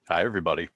Hi, everybody.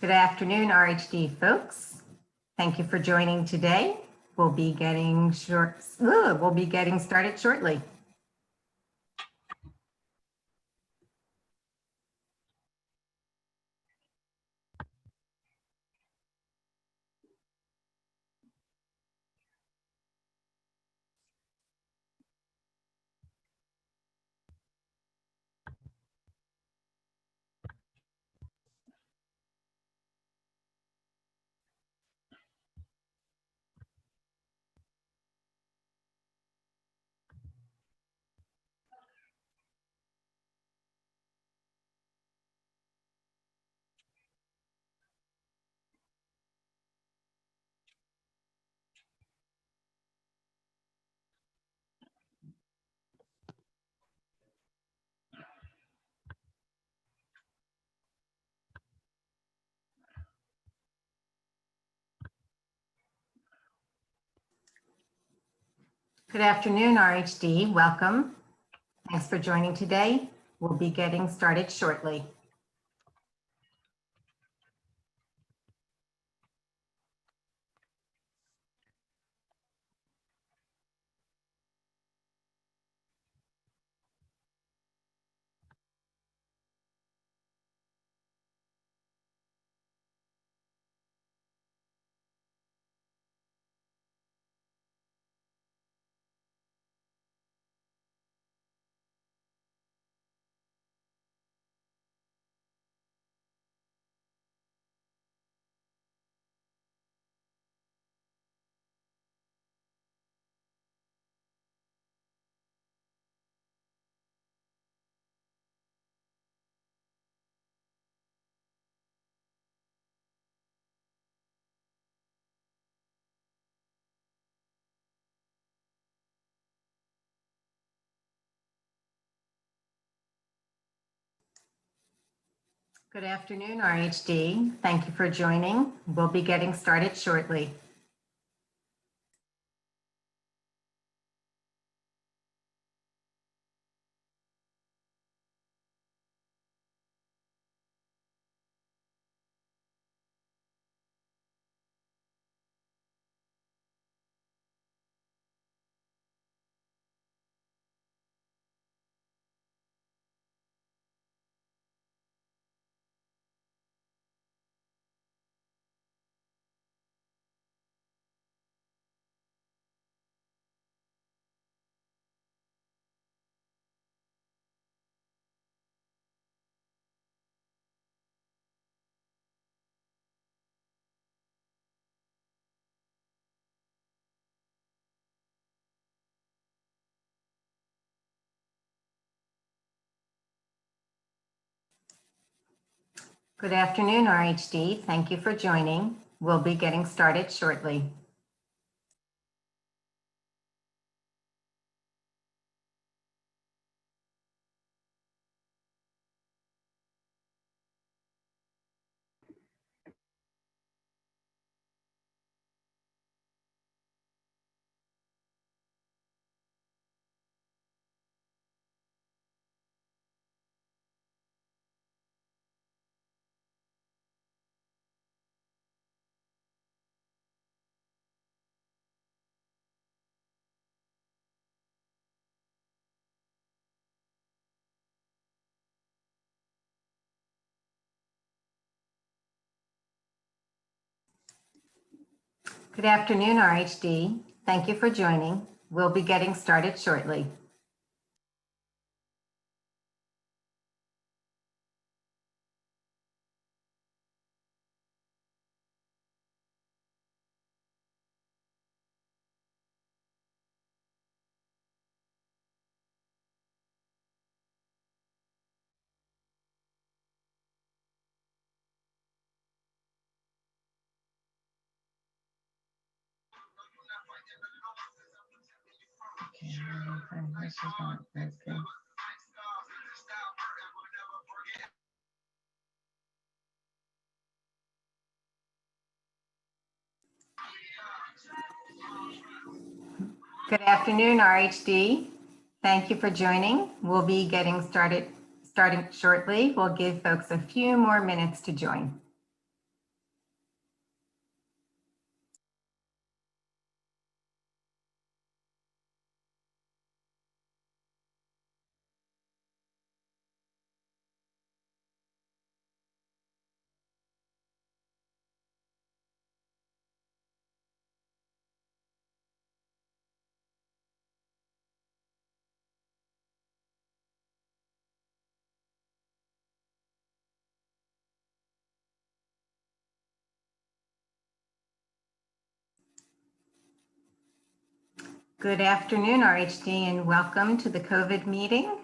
Good afternoon, RHD folks. Thank you for joining today. We'll be getting started shortly. Good afternoon, RHD. Welcome. Thanks for joining today. We'll be getting started shortly. Good afternoon, RHD. Thank you for joining. We'll be getting started shortly. Good afternoon, RHD. Thank you for joining. We'll be getting started shortly. Good afternoon, RHD. Thank you for joining. We'll be getting started shortly. Good afternoon, RHD. Thank you for joining. We'll be getting starting shortly. We'll give folks a few more minutes to join. Good afternoon, RHD, and welcome to the COVID meeting.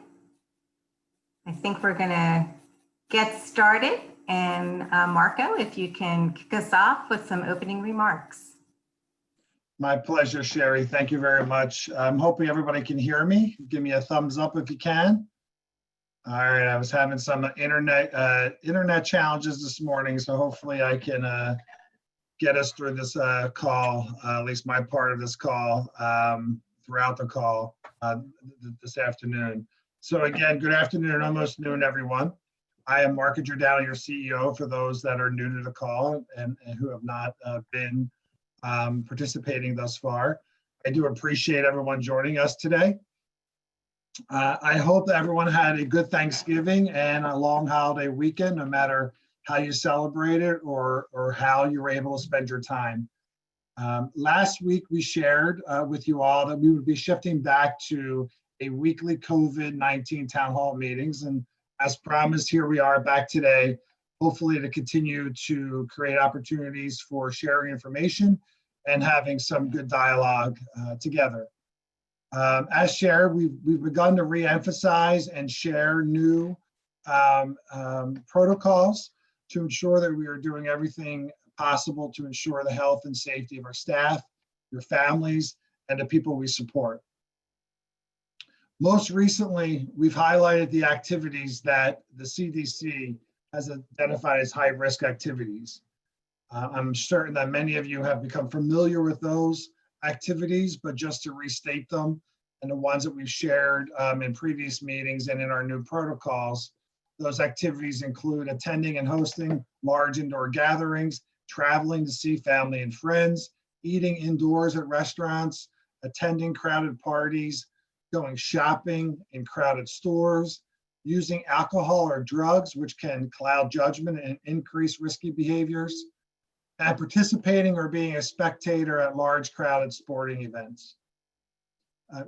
I think we're going to get started. And Marco, if you can kick us off with some opening remarks. My pleasure, Sherry. Thank you very much. I'm hoping everybody can hear me. Give me a thumbs up if you can. All right, I was having some internet challenges this morning, so hopefully I can get us through this call, at least my part of this call, throughout the call this afternoon. So again, good afternoon, almost noon, everyone. I am Marco Giordano, your CEO, for those that are new to the call and who have not been participating thus far. I do appreciate everyone joining us today. I hope that everyone had a good Thanksgiving and a long holiday weekend, no matter how you celebrate it or how you were able to spend your time. Last week, we shared with you all that we would be shifting back to a weekly COVID-19 town hall meetings. And as promised, here we are back today, hopefully to continue to create opportunities for sharing information and having some good dialogue together. As shared, we've begun to re-emphasize and share new protocols to ensure that we are doing everything possible to ensure the health and safety of our staff, your families, and the people we support. Most recently, we've highlighted the activities that the CDC has identified as high-risk activities. I'm certain that many of you have become familiar with those activities, but just to restate them, and the ones that we've shared in previous meetings and in our new protocols, those activities include attending and hosting large indoor gatherings, traveling to see family and friends, eating indoors at restaurants, attending crowded parties, going shopping in crowded stores, using alcohol or drugs, which can cloud judgment and increase risky behaviors, and participating or being a spectator at large crowded sporting events.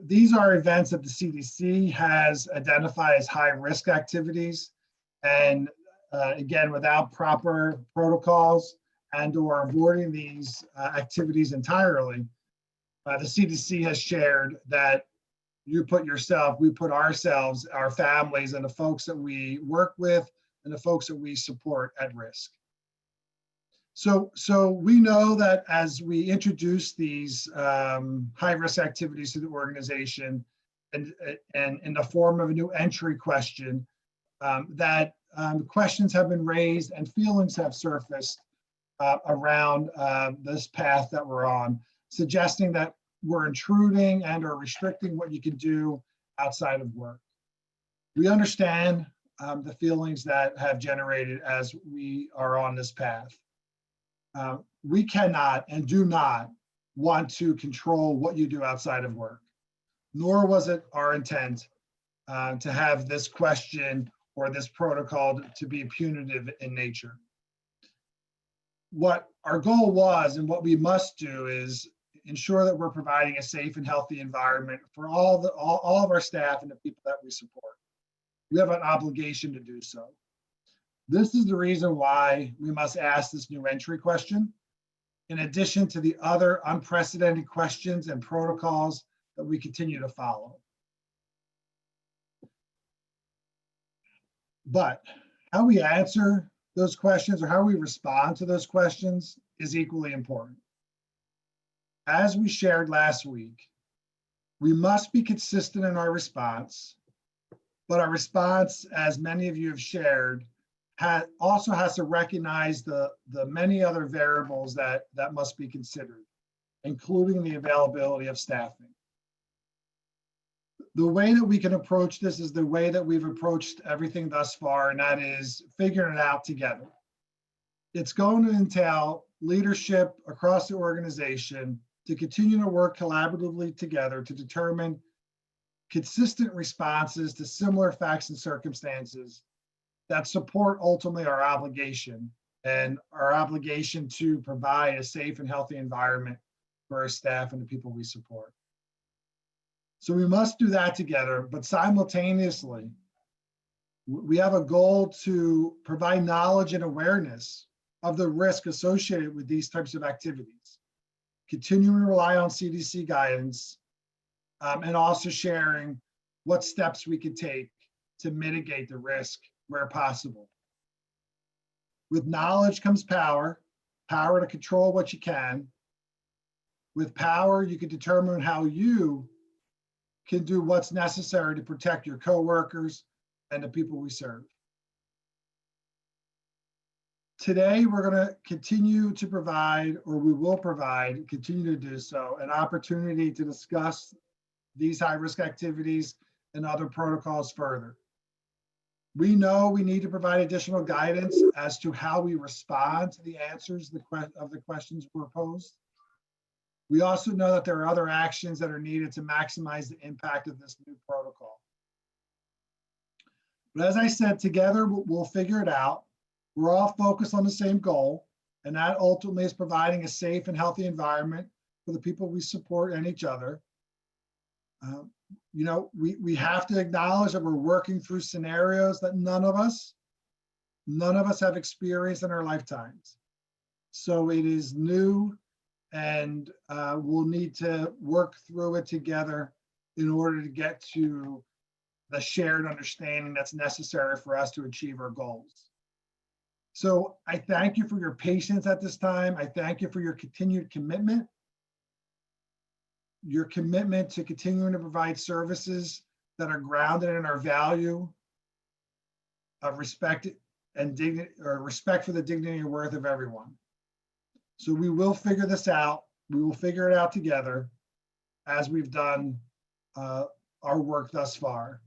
These are events that the CDC has identified as high-risk activities. And again, without proper protocols and or avoiding these activities entirely, the CDC has shared that you put yourself, we put ourselves, our families, and the folks that we work with and the folks that we support at risk. So we know that as we introduce these high-risk activities to the organization and in the form of a new entry question, that questions have been raised and feelings have surfaced around this path that we're on, suggesting that we're intruding and or restricting what you can do outside of work. We understand the feelings that have generated as we are on this path. We cannot and do not want to control what you do outside of work, nor was it our intent to have this question or this protocol to be punitive in nature. What our goal was and what we must do is ensure that we're providing a safe and healthy environment for all of our staff and the people that we support. We have an obligation to do so. This is the reason why we must ask this new entry question, in addition to the other unprecedented questions and protocols that we continue to follow. But how we answer those questions or how we respond to those questions is equally important. As we shared last week, we must be consistent in our response, but our response, as many of you have shared, also has to recognize the many other variables that must be considered, including the availability of staffing. The way that we can approach this is the way that we've approached everything thus far, and that is figuring it out together. It's going to entail leadership across the organization to continue to work collaboratively together to determine consistent responses to similar facts and circumstances that support ultimately our obligation and our obligation to provide a safe and healthy environment for our staff and the people we support. So we must do that together, but simultaneously, we have a goal to provide knowledge and awareness of the risk associated with these types of activities, continuing to rely on CDC guidance, and also sharing what steps we could take to mitigate the risk where possible. With knowledge comes power, power to control what you can. With power, you can determine how you can do what's necessary to protect your coworkers and the people we serve. Today, we're going to continue to provide, or we will provide, continue to do so, an opportunity to discuss these high-risk activities and other protocols further. We know we need to provide additional guidance as to how we respond to the answers of the questions we're posed. We also know that there are other actions that are needed to maximize the impact of this new protocol. But as I said, together we'll figure it out. We're all focused on the same goal, and that ultimately is providing a safe and healthy environment for the people we support and each other. We have to acknowledge that we're working through scenarios that none of us have experienced in our lifetimes. So it is new, and we'll need to work through it together in order to get to the shared understanding that's necessary for us to achieve our goals. So I thank you for your patience at this time. I thank you for your continued commitment, to continuing to provide services that are grounded in our value of respect and dignity, or respect for the dignity and worth of everyone. So we will figure this out. We will figure it out together as we've done our work thus far.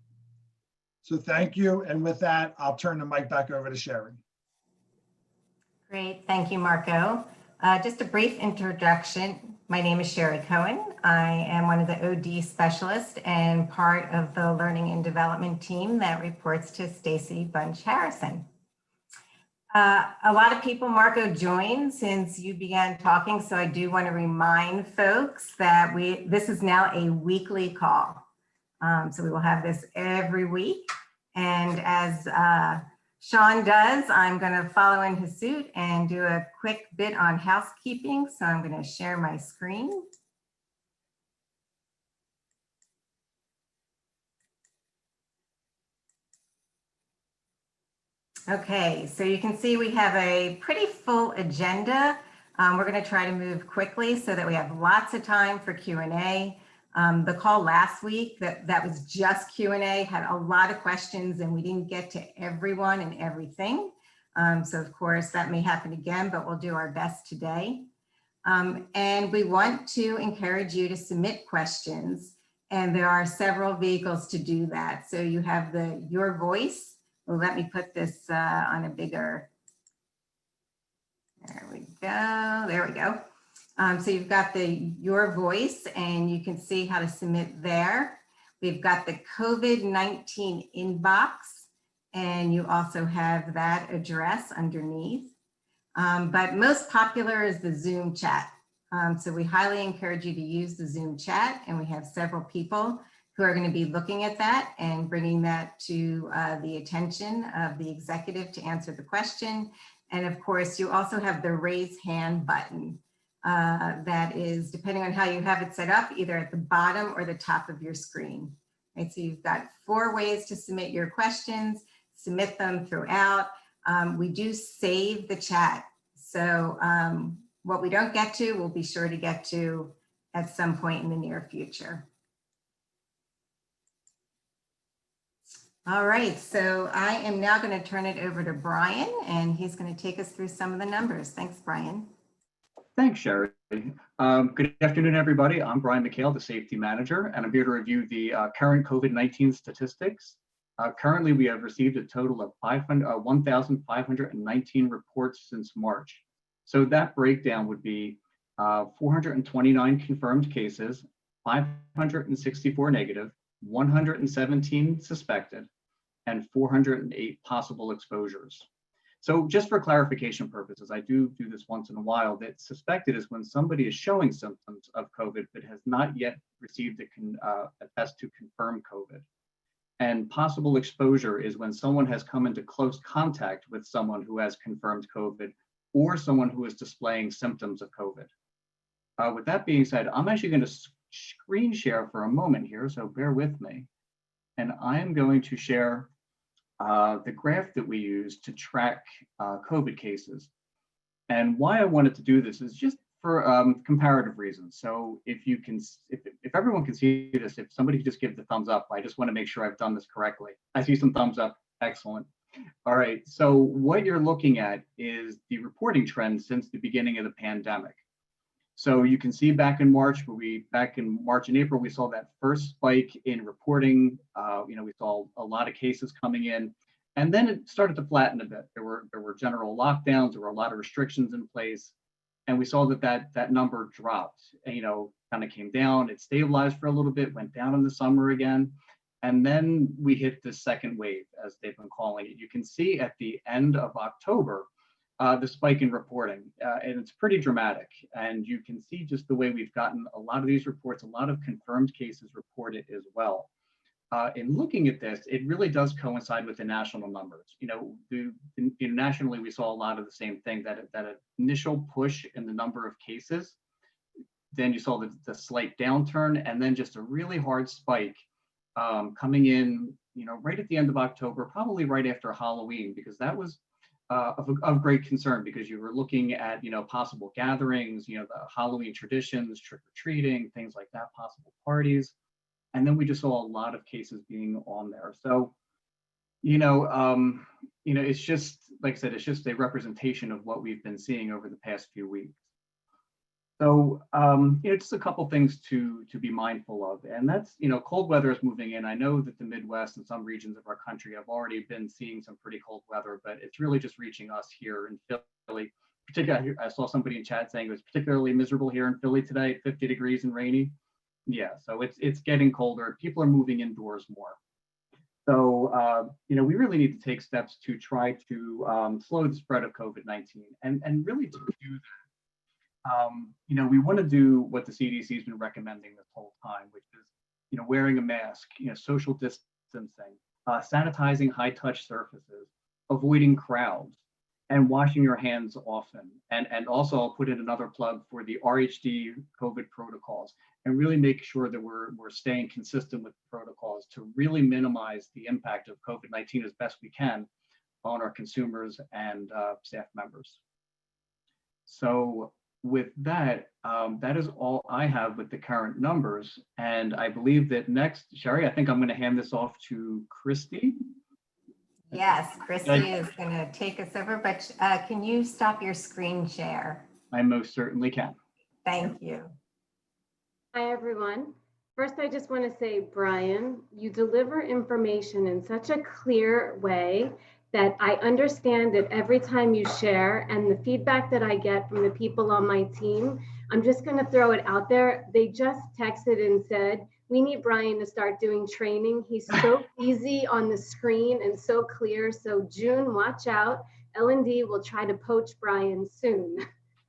So thank you. And with that, I'll turn the mic back over to Sherry. Great, thank you, Marco. Just a brief introduction. My name is Sherry Cohen. I am one of the OD specialists and part of the learning and development team that reports to Stacy Bunch Harrison. A lot of people, Marco, joined since you began talking, so I do want to remind folks that this is now a weekly call. So we will have this every week. And as Sean does, I'm going to follow in his suit and do a quick bit on housekeeping. So I'm going to share my screen. Okay, so you can see we have a pretty full agenda. We're going to try to move quickly so that we have lots of time for Q&A. The call last week that was just Q&A had a lot of questions and we didn't get to everyone and everything. So of course that may happen again, but we'll do our best today. And we want to encourage you to submit questions, and there are several vehicles to do that. So you have your voice. Well, let me put this on a bigger, there we go. So you've got your voice, and you can see how to submit there. We've got the COVID-19 inbox, and you also have that address underneath. But most popular is the Zoom chat. So we highly encourage you to use the Zoom chat, and we have several people who are going to be looking at that and bringing that to the attention of the executive to answer the question. And of course, you also have the raise hand button. That is, depending on how you have it set up, either at the bottom or the top of your screen. Right, so you've got 4 ways to submit your questions, submit them throughout. We do save the chat. So what we don't get to, we'll be sure to get to at some point in the near future. All right, so I am now going to turn it over to Brian, and he's going to take us through some of the numbers. Thanks, Brian. Thanks, Sherry. Good afternoon, everybody. I'm Brian McHale, the safety manager, and I'm here to review the current COVID-19 statistics. Currently, we have received a total of 1,519 reports since March. So that breakdown would be 429 confirmed cases, 564 negative, 117 suspected, and 408 possible exposures. So just for clarification purposes, I do this once in a while, that suspected is when somebody is showing symptoms of COVID but has not yet received a test to confirm COVID. And possible exposure is when someone has come into close contact with someone who has confirmed COVID or someone who is displaying symptoms of COVID. With that being said, I'm actually going to screen share for a moment here, so bear with me. And I am going to share the graph that we use to track COVID cases. And why I wanted to do this is just for comparative reasons. So if you can, if everyone can see this, if somebody could just give the thumbs up, I just want to make sure I've done this correctly. I see some thumbs up. Excellent. All right. So what you're looking at is the reporting trend since the beginning of the pandemic. So you can see back in March, back in March and April, we saw that first spike in reporting. We saw a lot of cases coming in, and then it started to flatten a bit. There were general lockdowns, there were a lot of restrictions in place, and we saw that number dropped. Kind of came down. It stabilized for a little bit, went down in the summer again, and then we hit the second wave, as they've been calling it. You can see at the end of October, the spike in reporting, and it's pretty dramatic. And you can see just the way we've gotten a lot of these reports, a lot of confirmed cases reported as well. In looking at this, it really does coincide with the national numbers. Nationally, we saw a lot of the same thing, that initial push in the number of cases. Then you saw the slight downturn, and then just a really hard spike coming in, right at the end of October, probably right after Halloween, because that was of great concern, because you were looking at possible gatherings, the Halloween traditions, trick-or-treating, things like that, possible parties, and then we just saw a lot of cases being on there. So it's just, like I said, it's just a representation of what we've been seeing over the past few weeks. So just a couple things to be mindful of, and that's cold weather is moving in. I know that the Midwest and some regions of our country have already been seeing some pretty cold weather, but it's really just reaching us here in Philly. Particularly, I saw somebody in chat saying it was particularly miserable here in Philly today, 50 degrees and rainy. Yeah, so it's getting colder. People are moving indoors more. So we really need to take steps to try to slow the spread of COVID-19, and really to do that. We want to do what the CDC has been recommending this whole time, which is, wearing a mask, social distancing, sanitizing high-touch surfaces, avoiding crowds, and washing your hands often. And also, I'll put in another plug for the RHD COVID protocols, and really make sure that we're staying consistent with the protocols to really minimize the impact of COVID-19 as best we can on our consumers and staff members. So with that, that is all I have with the current numbers. And I believe that next, Sherry, I think I'm going to hand this off to Christy. Yes, Christy is going to take us over, but can you stop your screen share? I most certainly can. Thank you. Hi, everyone. First, I just want to say, Brian, you deliver information in such a clear way that I understand that every time you share, and the feedback that I get from the people on my team, I'm just going to throw it out there. They just texted and said, we need Brian to start doing training. He's so easy on the screen and so clear. So June, watch out. L&D will try to poach Brian soon.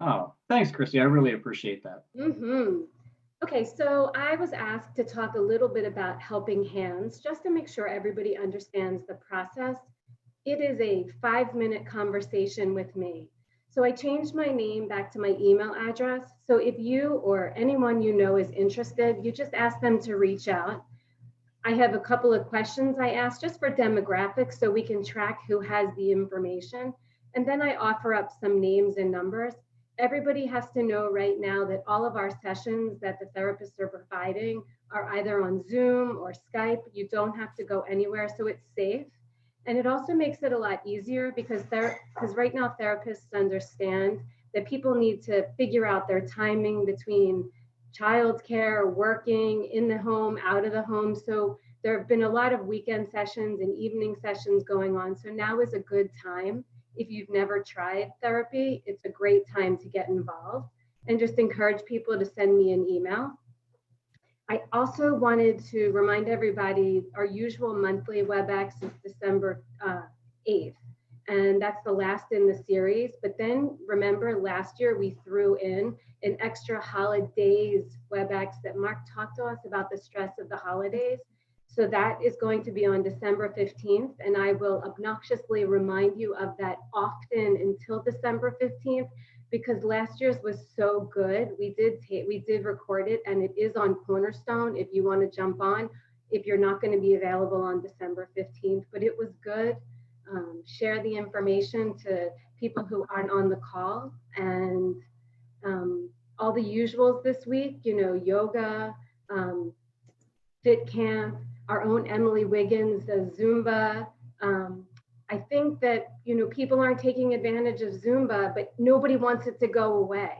Oh, thanks, Christy. I really appreciate that. Okay, so I was asked to talk a little bit about helping hands, just to make sure everybody understands the process. It is a 5-minute conversation with me. So I changed my name back to my email address. So if you or anyone you know is interested, you just ask them to reach out. I have a couple of questions I ask just for demographics so we can track who has the information. And then I offer up some names and numbers. Everybody has to know right now that all of our sessions that the therapists are providing are either on Zoom or Skype. You don't have to go anywhere, so it's safe. And it also makes it a lot easier because right now therapists understand that people need to figure out their timing between childcare, working, in the home, out of the home. So there have been a lot of weekend sessions and evening sessions going on. So now is a good time. If you've never tried therapy, it's a great time to get involved, and just encourage people to send me an email. I also wanted to remind everybody our usual monthly WebEx is December 8th, and that's the last in the series. But then remember, last year we threw in an extra holidays WebEx that Mark talked to us about the stress of the holidays. So that is going to be on December 15th, and I will obnoxiously remind you of that often until December 15th, because last year's was so good. We did record it, and it is on Cornerstone if you want to jump on, if you're not going to be available on December 15th, but it was good. Share the information to people who aren't on the call, and all the usuals this week, you know, yoga, fit camp, our own Emily Wiggins, Zumba. I think that, you know, people aren't taking advantage of Zumba, but nobody wants it to go away.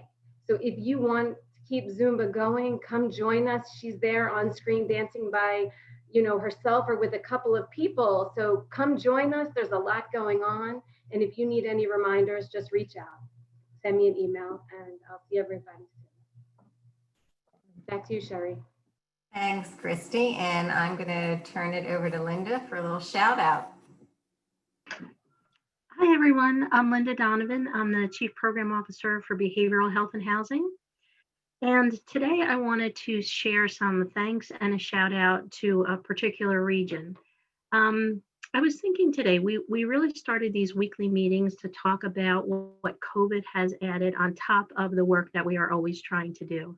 So if you want to keep Zumba going, come join us. She's there on screen dancing by, you know, herself or with a couple of people. So come join us. There's a lot going on. And if you need any reminders, just reach out. Send me an email and I'll see everybody soon. Back to you, Sherry. Thanks, Christy. And I'm going to turn it over to Linda for a little shout out. Hi, everyone. I'm Linda Donovan. I'm the Chief Program Officer for Behavioral Health and Housing. And today I wanted to share some thanks and a shout out to a particular region. I was thinking today, we really started these weekly meetings to talk about what COVID has added on top of the work that we are always trying to do.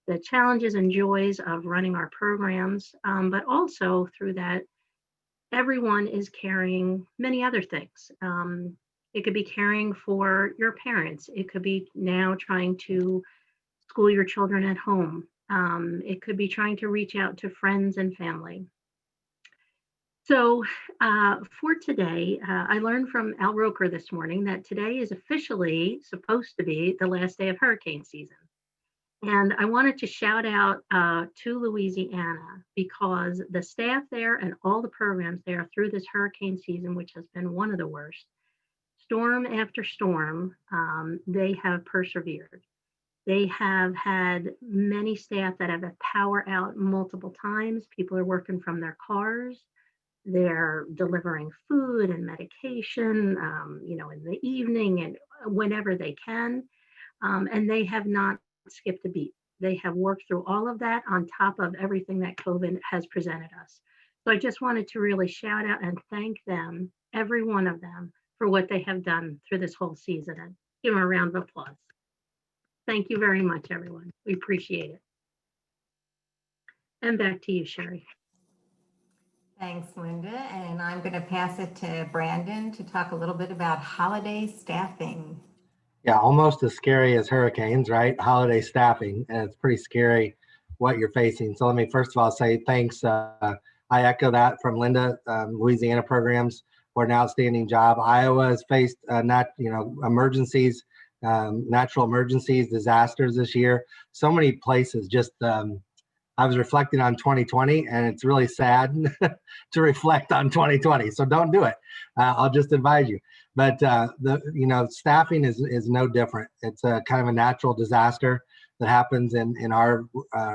The challenges and joys of running our programs, but also through that, everyone is carrying many other things. It could be caring for your parents. It could be now trying to school your children at home. It could be trying to reach out to friends and family. So for today, I learned from Al Roker this morning that today is officially supposed to be the last day of hurricane season. And I wanted to shout out to Louisiana because the staff there and all the programs there through this hurricane season, which has been one of the worst, storm after storm, they have persevered. They have had many staff that have had power out multiple times. People are working from their cars. They're delivering food and medication, you know, in the evening and whenever they can. And they have not skipped a beat. They have worked through all of that on top of everything that COVID has presented us. So I just wanted to really shout out and thank them, every one of them, for what they have done through this whole season, and give them a round of applause. Thank you very much, everyone. We appreciate it. And back to you, Sherry. Thanks, Linda. And I'm going to pass it to Brandon to talk a little bit about holiday staffing. Yeah, almost as scary as hurricanes, right? Holiday staffing, and it's pretty scary what you're facing. So let me first of all say thanks. I echo that from Linda. Louisiana programs for an outstanding job. Iowa has faced emergencies, natural emergencies, disasters this year. So many places. Just I was reflecting on 2020, and it's really sad to reflect on 2020. So don't do it. I'll just advise you. But staffing is no different. It's a kind of a natural disaster that happens in our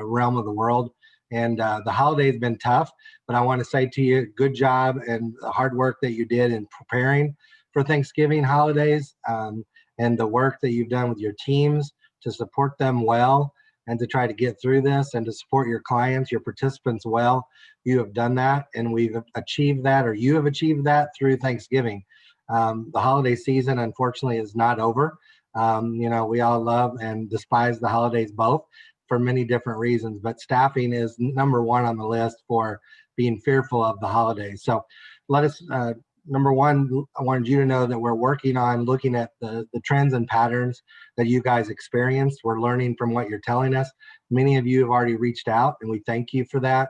realm of the world. And the holiday's been tough, but I want to say to you, good job and the hard work that you did in preparing for Thanksgiving holidays, and the work that you've done with your teams to support them well and to try to get through this and to support your clients, your participants well. You have done that, and we've achieved that, or you have achieved that through Thanksgiving. The holiday season, unfortunately, is not over. We all love and despise the holidays both for many different reasons, but staffing is number one on the list for being fearful of the holidays. So let us, number one, I wanted you to know that we're working on looking at the trends and patterns that you guys experienced. We're learning from what you're telling us. Many of you have already reached out, and we thank you for that.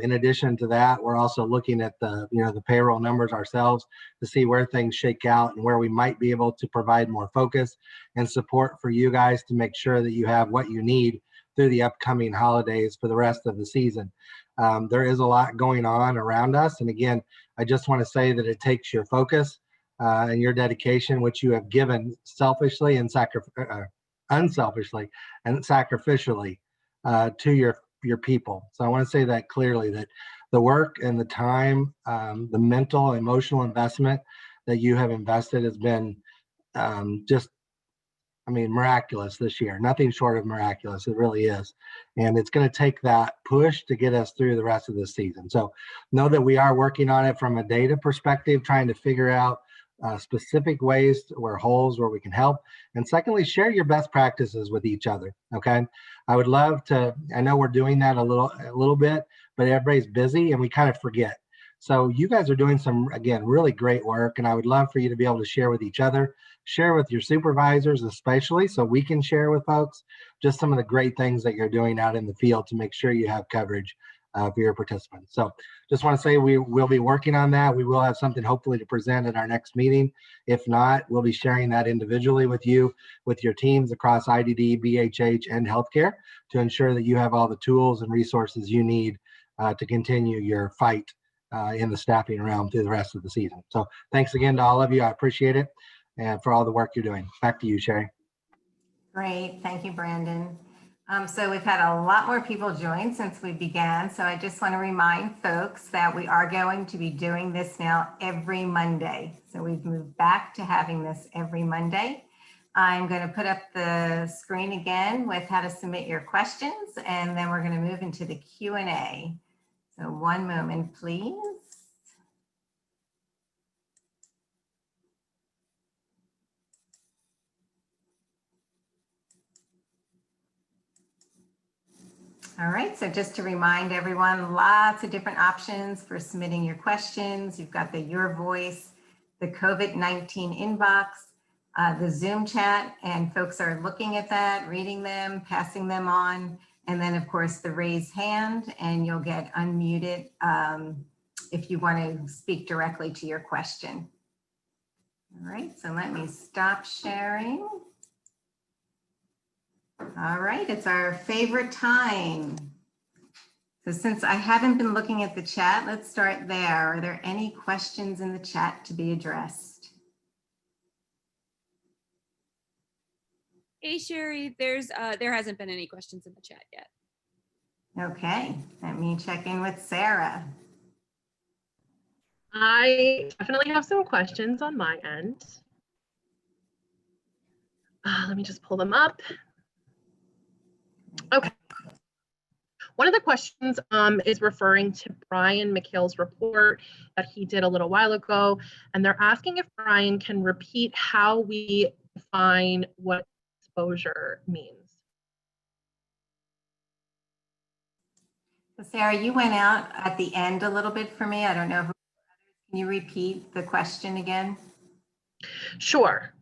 In addition to that, we're also looking at the payroll numbers ourselves to see where things shake out and where we might be able to provide more focus and support for you guys to make sure that you have what you need through the upcoming holidays for the rest of the season. There is a lot going on around us. And again, I just want to say that it takes your focus and your dedication, which you have given selfishly and unselfishly and sacrificially to your people. So I want to say that clearly, that the work and the time, the mental, emotional investment that you have invested has been miraculous this year. Nothing short of miraculous. It really is. And it's going to take that push to get us through the rest of the season. So know that we are working on it from a data perspective, trying to figure out specific ways where holes where we can help. And secondly, share your best practices with each other. Okay. I would love to, I know we're doing that a little bit, but everybody's busy and we kind of forget. So you guys are doing some, again, really great work. And I would love for you to be able to share with each other, share with your supervisors, especially so we can share with folks just some of the great things that you're doing out in the field to make sure you have coverage for your participants. So just want to say we will be working on that. We will have something hopefully to present at our next meeting. If not, we'll be sharing that individually with you, with your teams across IDD, BHH, and healthcare to ensure that you have all the tools and resources you need to continue your fight in the staffing realm through the rest of the season. So thanks again to all of you. I appreciate it and for all the work you're doing. Back to you, Sherry. Great. Thank you, Brandon. So we've had a lot more people join since we began. So I just want to remind folks that we are going to be doing this now every Monday. So we've moved back to having this every Monday. I'm going to put up the screen again with how to submit your questions, and then we're going to move into the Q&A. So one moment, please. All right, so just to remind everyone, lots of different options for submitting your questions. You've got the Your Voice, the COVID-19 inbox, the Zoom chat, and folks are looking at that, reading them, passing them on, and then of course the raise hand, and you'll get unmuted if you want to speak directly to your question. All right, so let me stop sharing. All right, it's our favorite time. So since I haven't been looking at the chat, let's start there. Are there any questions in the chat to be addressed? Hey, Sherry, there hasn't been any questions in the chat yet. Okay, let me check in with Sarah. I definitely have some questions on my end. Let me just pull them up. Okay. One of the questions is referring to Brian McHale's report that he did a little while ago, and they're asking if Brian can repeat how we define what exposure means. So Sarah, you went out at the end a little bit for me. I don't know. Can you repeat the question again? Sure.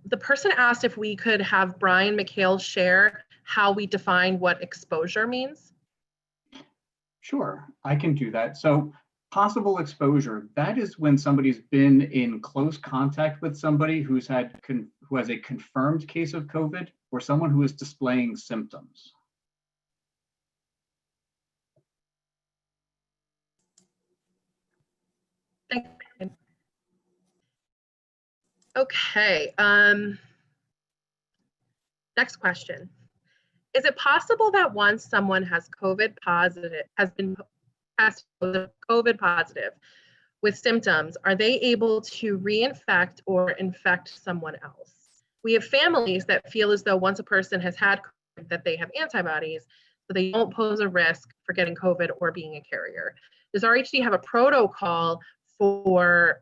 The person asked if we could have Brian McHale share how we define what exposure means. Sure, I can do that. So possible exposure, that is when somebody's been in close contact with somebody who has a confirmed case of COVID or someone who is displaying symptoms. Thank you. Okay, next question. Is it possible that once someone has COVID positive, has been tested COVID positive with symptoms, are they able to reinfect or infect someone else? We have families that feel as though once a person has had COVID, that they have antibodies, so they don't pose a risk for getting COVID or being a carrier. Does RHD have a protocol for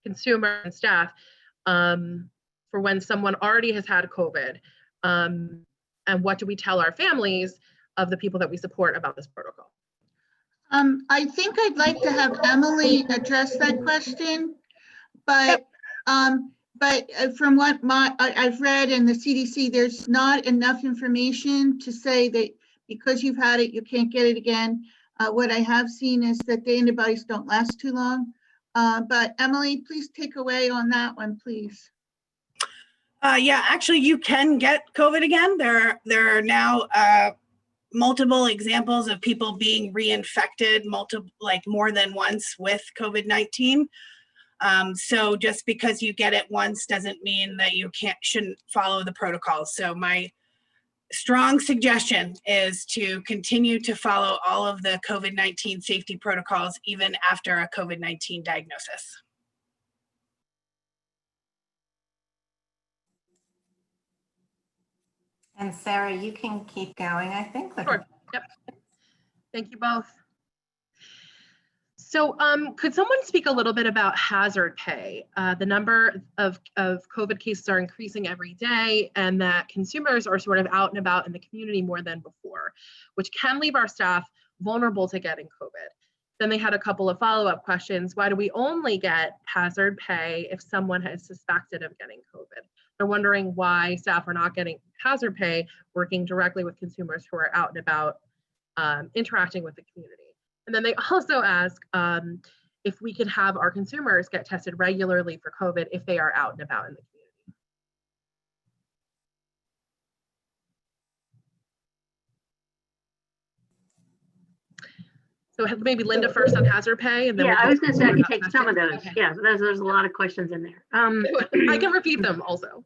consumer and staff for when someone already has had COVID? And what do we tell our families of the people that we support about this protocol? I think I'd like to have Emily address that question, but from what I've read in the CDC, there's not enough information to say that because you've had it, you can't get it again. What I have seen is that the antibodies don't last too long. But Emily, please take away on that one, please. Yeah, actually, you can get COVID again. There are now multiple examples of people being reinfected more than once with COVID-19. So just because you get it once doesn't mean that you shouldn't follow the protocol. So my strong suggestion is to continue to follow all of the COVID-19 safety protocols even after a COVID-19 diagnosis. And Sarah, you can keep going, I think. Sure. Yep. Thank you both. So could someone speak a little bit about hazard pay? The number of COVID cases are increasing every day, and that consumers are sort of out and about in the community more than before, which can leave our staff vulnerable to getting COVID. Then they had a couple of follow-up questions. Why do we only get hazard pay if someone is suspected of getting COVID? They're wondering why staff are not getting hazard pay working directly with consumers who are out and about interacting with the community. And then they also ask if we could have our consumers get tested regularly for COVID if they are out and about in the community. So maybe Linda first on hazard pay, and then Yeah, we can I was going to say I talk could about take testing. some of those. Okay. Yeah, there's a lot of questions in there. I can repeat them also.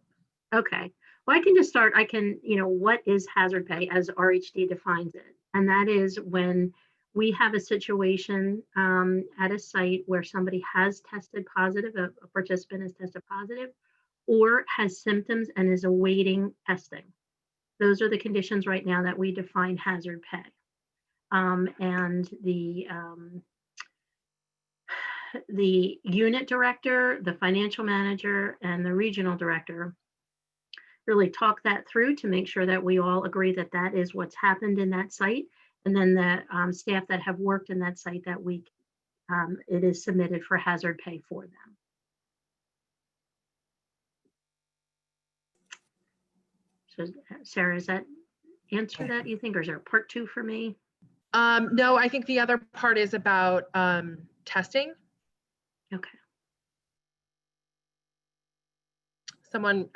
Okay. Well, I can just start. I can, what is hazard pay as RHD defines it? And that is when we have a situation at a site where somebody has tested positive, a participant has tested positive, or has symptoms and is awaiting testing. Those are the conditions right now that we define hazard pay. And the unit director, the financial manager, and the regional director really talk that through to make sure that we all agree that that is what's happened in that site. And then the staff that have worked in that site that week, it is submitted for hazard pay for them. So Sarah, does that answer that, you think, or is there a part two for me? No, I think the other part is about testing. Okay.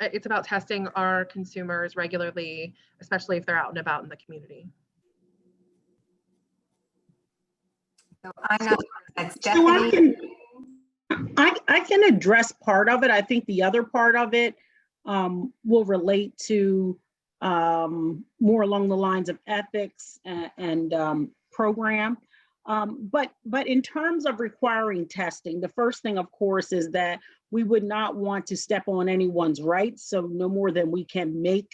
It's about testing our consumers regularly, especially if they're out and about in the community. So I'm not sure if that's So Stephanie. I can address part of it. I think the other part of it will relate to more along the lines of ethics and program. But in terms of requiring testing, the first thing, of course, is that we would not want to step on anyone's rights. So no more than we can make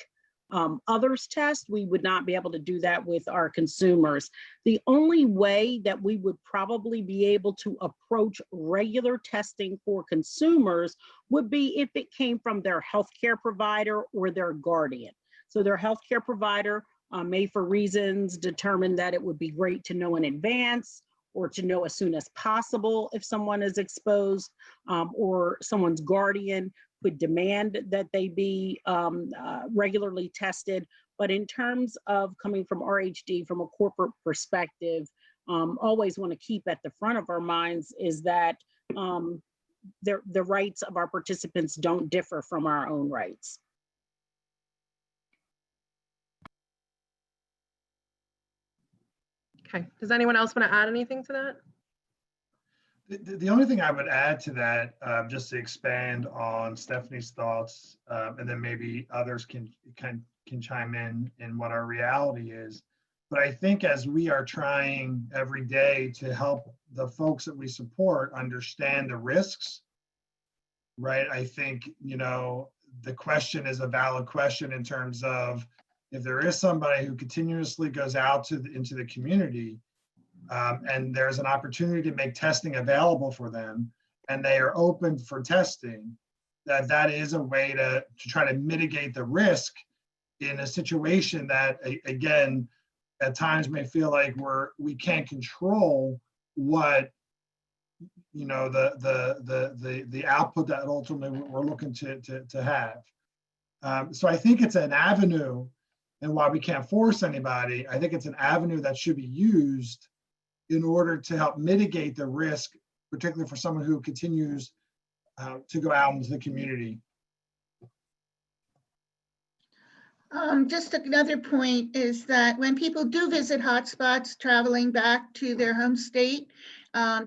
others test, we would not be able to do that with our consumers. The only way that we would probably be able to approach regular testing for consumers would be if it came from their healthcare provider or their guardian. So their healthcare provider may, for reasons, determine that it would be great to know in advance or to know as soon as possible if someone is exposed, or someone's guardian would demand that they be regularly tested. But in terms of coming from RHD, from a corporate perspective, always want to keep at the front of our minds is that the rights of our participants don't differ from our own rights. Okay, does anyone else want to add anything to that? The only thing I would add to that, just to expand on Stephanie's thoughts, and then maybe others can chime in what our reality is. But I think as we are trying every day to help the folks that we support understand the risks, right? I think, the question is a valid question in terms of if there is somebody who continuously goes out into the community, and there's an opportunity to make testing available for them, and they are open for testing, that is a way to try to mitigate the risk in a situation that, again, at times may feel like we can't control what the output that ultimately we're looking to have. So I think it's an avenue, and while we can't force anybody, I think it's an avenue that should be used in order to help mitigate the risk, particularly for someone who continues to go out into the community. Just another point is that when people do visit hotspots traveling back to their home state,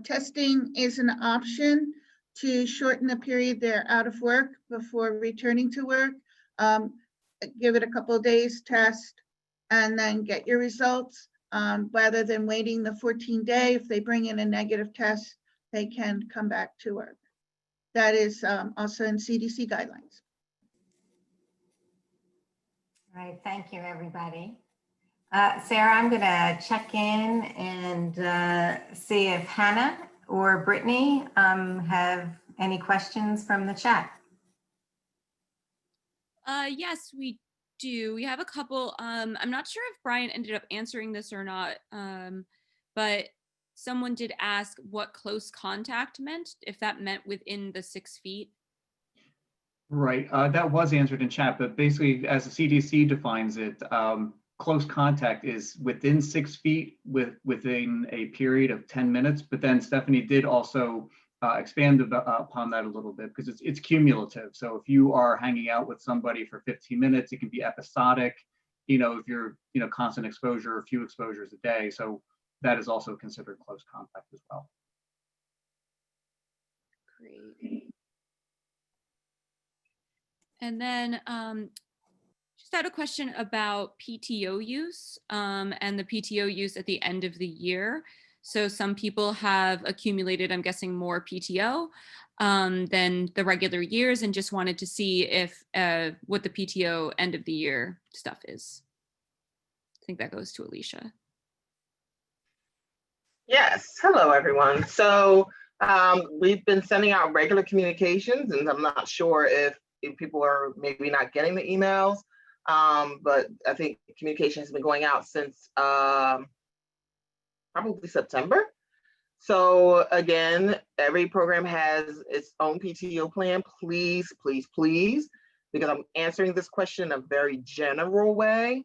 testing is an option to shorten the period they're out of work before returning to work. Give it a couple of days, test, and then get your results. Rather than waiting the 14-day, if they bring in a negative test, they can come back to work. That is also in CDC guidelines. All right, thank you, everybody. Sarah, I'm going to check in and see if Hannah or Brittany have any questions from the chat? Yes, we do. We have a couple. I'm not sure if Brian ended up answering this or not, but someone did ask what close contact meant, if that meant within the 6 feet. Right, that was answered in chat, but basically, as the CDC defines it, close contact is within 6 feet within a period of 10 minutes. But then Stephanie did also expand upon that a little bit, because it's cumulative. So if you are hanging out with somebody for 15 minutes, it can be episodic. You know, if you're, constant exposure, a few exposures a day. So that is also considered close contact as well. Great. And then just had a question about PTO use and the PTO use at the end of the year. So some people have accumulated, I'm guessing, more PTO than the regular years, and just wanted to see if what the PTO end of the year stuff is. I think that goes to Alicia. Yes, hello everyone. So we've been sending out regular communications, and I'm not sure if people are maybe not getting the emails, but I think communication has been going out since probably September. So again, every program has its own PTO plan. Please, please, please, because I'm answering this question in a very general way.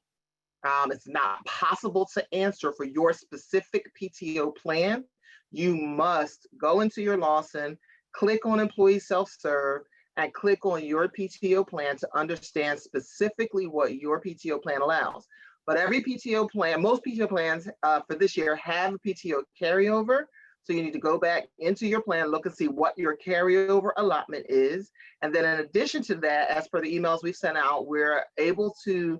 It's not possible to answer for your specific PTO plan. You must go into your Lawson, click on Employee Self-Serve, and click on your PTO plan to understand specifically what your PTO plan allows. But every PTO plan, most PTO plans for this year have a PTO carryover. So you need to go back into your plan, look and see what your carryover allotment is. And then in addition to that, as per the emails we've sent out, we're able to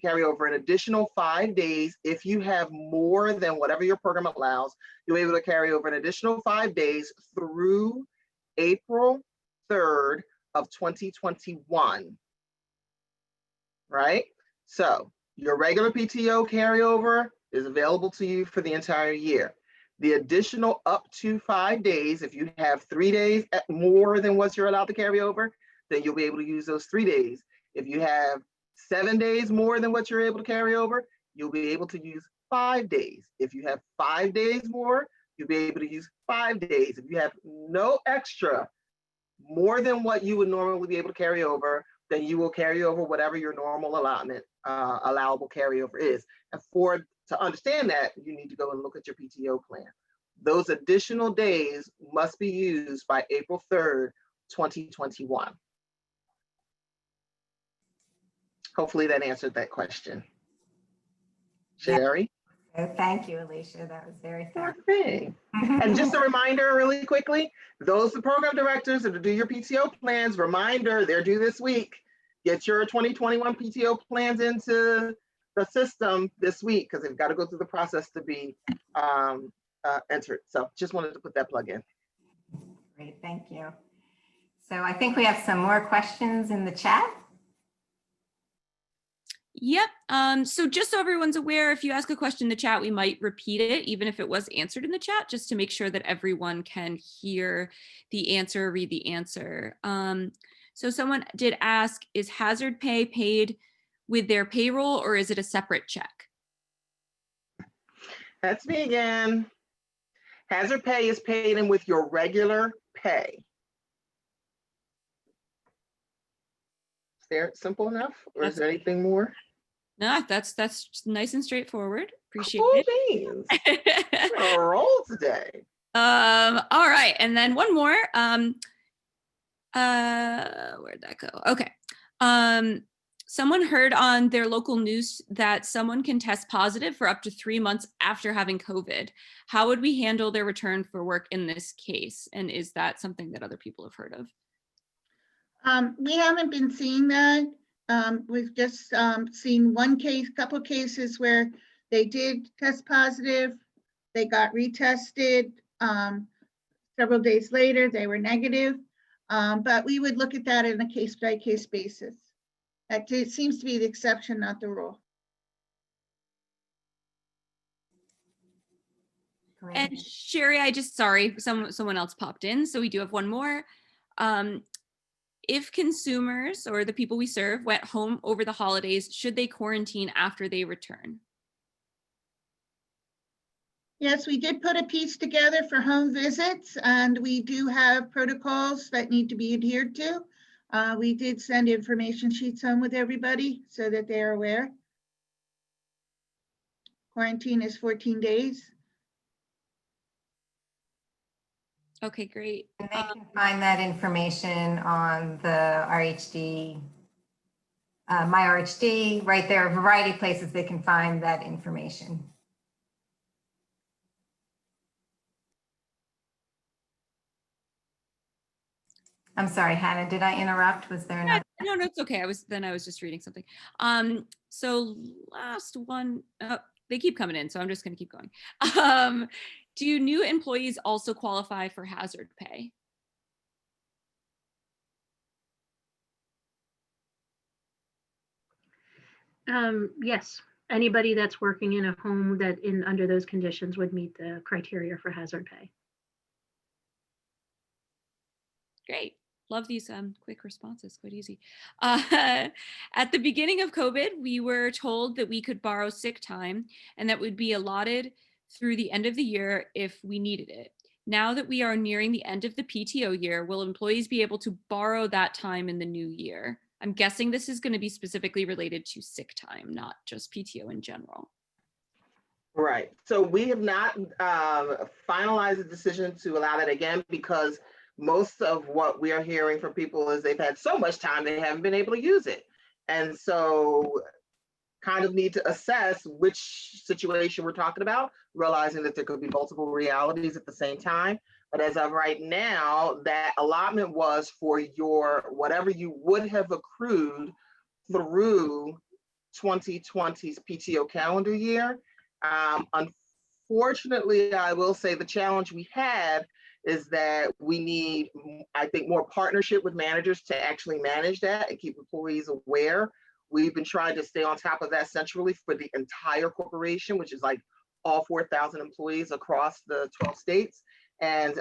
carry over an additional 5 days. If you have more than whatever your program allows, you'll be able to carry over an additional 5 days through April 3rd of 2021, right? So your regular PTO carryover is available to you for the entire year. The additional up to 5 days, if you have 3 days at more than what you're allowed to carry over, then you'll be able to use those 3 days. If you have 7 days more than what you're able to carry over, you'll be able to use 5 days. If you have 5 days more, you'll be able to use 5 days. If you have no extra, more than what you would normally be able to carry over, then you will carry over whatever your normal allotment, allowable carryover is. And to understand that, you need to go and look at your PTO plan. Those additional days must be used by April 3rd, 2021. Hopefully that answered that question. Sherry? Yeah. Thank you, Alicia. That was very thorough. Okay. And just a reminder really quickly, those program directors that do your PTO plans, reminder, they're due this week. Get your 2021 PTO plans into the system this week, because they've got to go through the process to be entered. So just wanted to put that plug in. Great, thank you. So I think we have some more questions in the chat. Yep. So just so everyone's aware, if you ask a question in the chat, we might repeat it, even if it was answered in the chat, just to make sure that everyone can hear the answer, read the answer. So someone did ask, is hazard pay paid with their payroll, or is it a separate check? That's me again. Hazard pay is paid in with your regular pay. Is there simple enough, or is there anything more? No, that's nice and straightforward. Appreciate Cool it. beans. We're on a roll today. All right, and then one more. Where'd that go? Okay. Someone heard on their local news that someone can test positive for up to 3 months after having COVID. How would we handle their return for work in this case? And is that something that other people have heard of? We haven't been seeing that. We've just seen one case, couple cases where they did test positive, they got retested. Several days later, they were negative. But we would look at that on a case-by-case basis. It seems to be the exception, not the rule. Great. And Sherry, sorry, someone else popped in, so we do have one more. If consumers or the people we serve went home over the holidays, should they quarantine after they return? Yes, we did put a piece together for home visits, and we do have protocols that need to be adhered to. We did send information sheets home with everybody so that they are aware. Quarantine is 14 days. Okay, great. And they can find that information on the RHD, My RHD, right there, a variety of places they can find that information. I'm sorry, Hannah, did I interrupt? Was there another? No, it's okay. I was just reading something. So last one, they keep coming in, so I'm just gonna keep going. Do new employees also qualify for hazard pay? Yes, anybody that's working in a home that under those conditions would meet the criteria for hazard pay. Great. Love these quick responses, quite easy. At the beginning of COVID, we were told that we could borrow sick time and that would be allotted through the end of the year if we needed it. Now that we are nearing the end of the PTO year, will employees be able to borrow that time in the new year? I'm guessing this is going to be specifically related to sick time, not just PTO in general. Right. So we have not finalized the decision to allow that again, because most of what we are hearing from people is they've had so much time they haven't been able to use it. And so kind of need to assess which situation we're talking about, realizing that there could be multiple realities at the same time. But as of right now, that allotment was for your whatever you would have accrued through 2020's PTO calendar year. Unfortunately, I will say the challenge we have is that we need, I think, more partnership with managers to actually manage that and keep employees aware. We've been trying to stay on top of that centrally for the entire corporation, which is like all 4,000 employees across the 12 states. And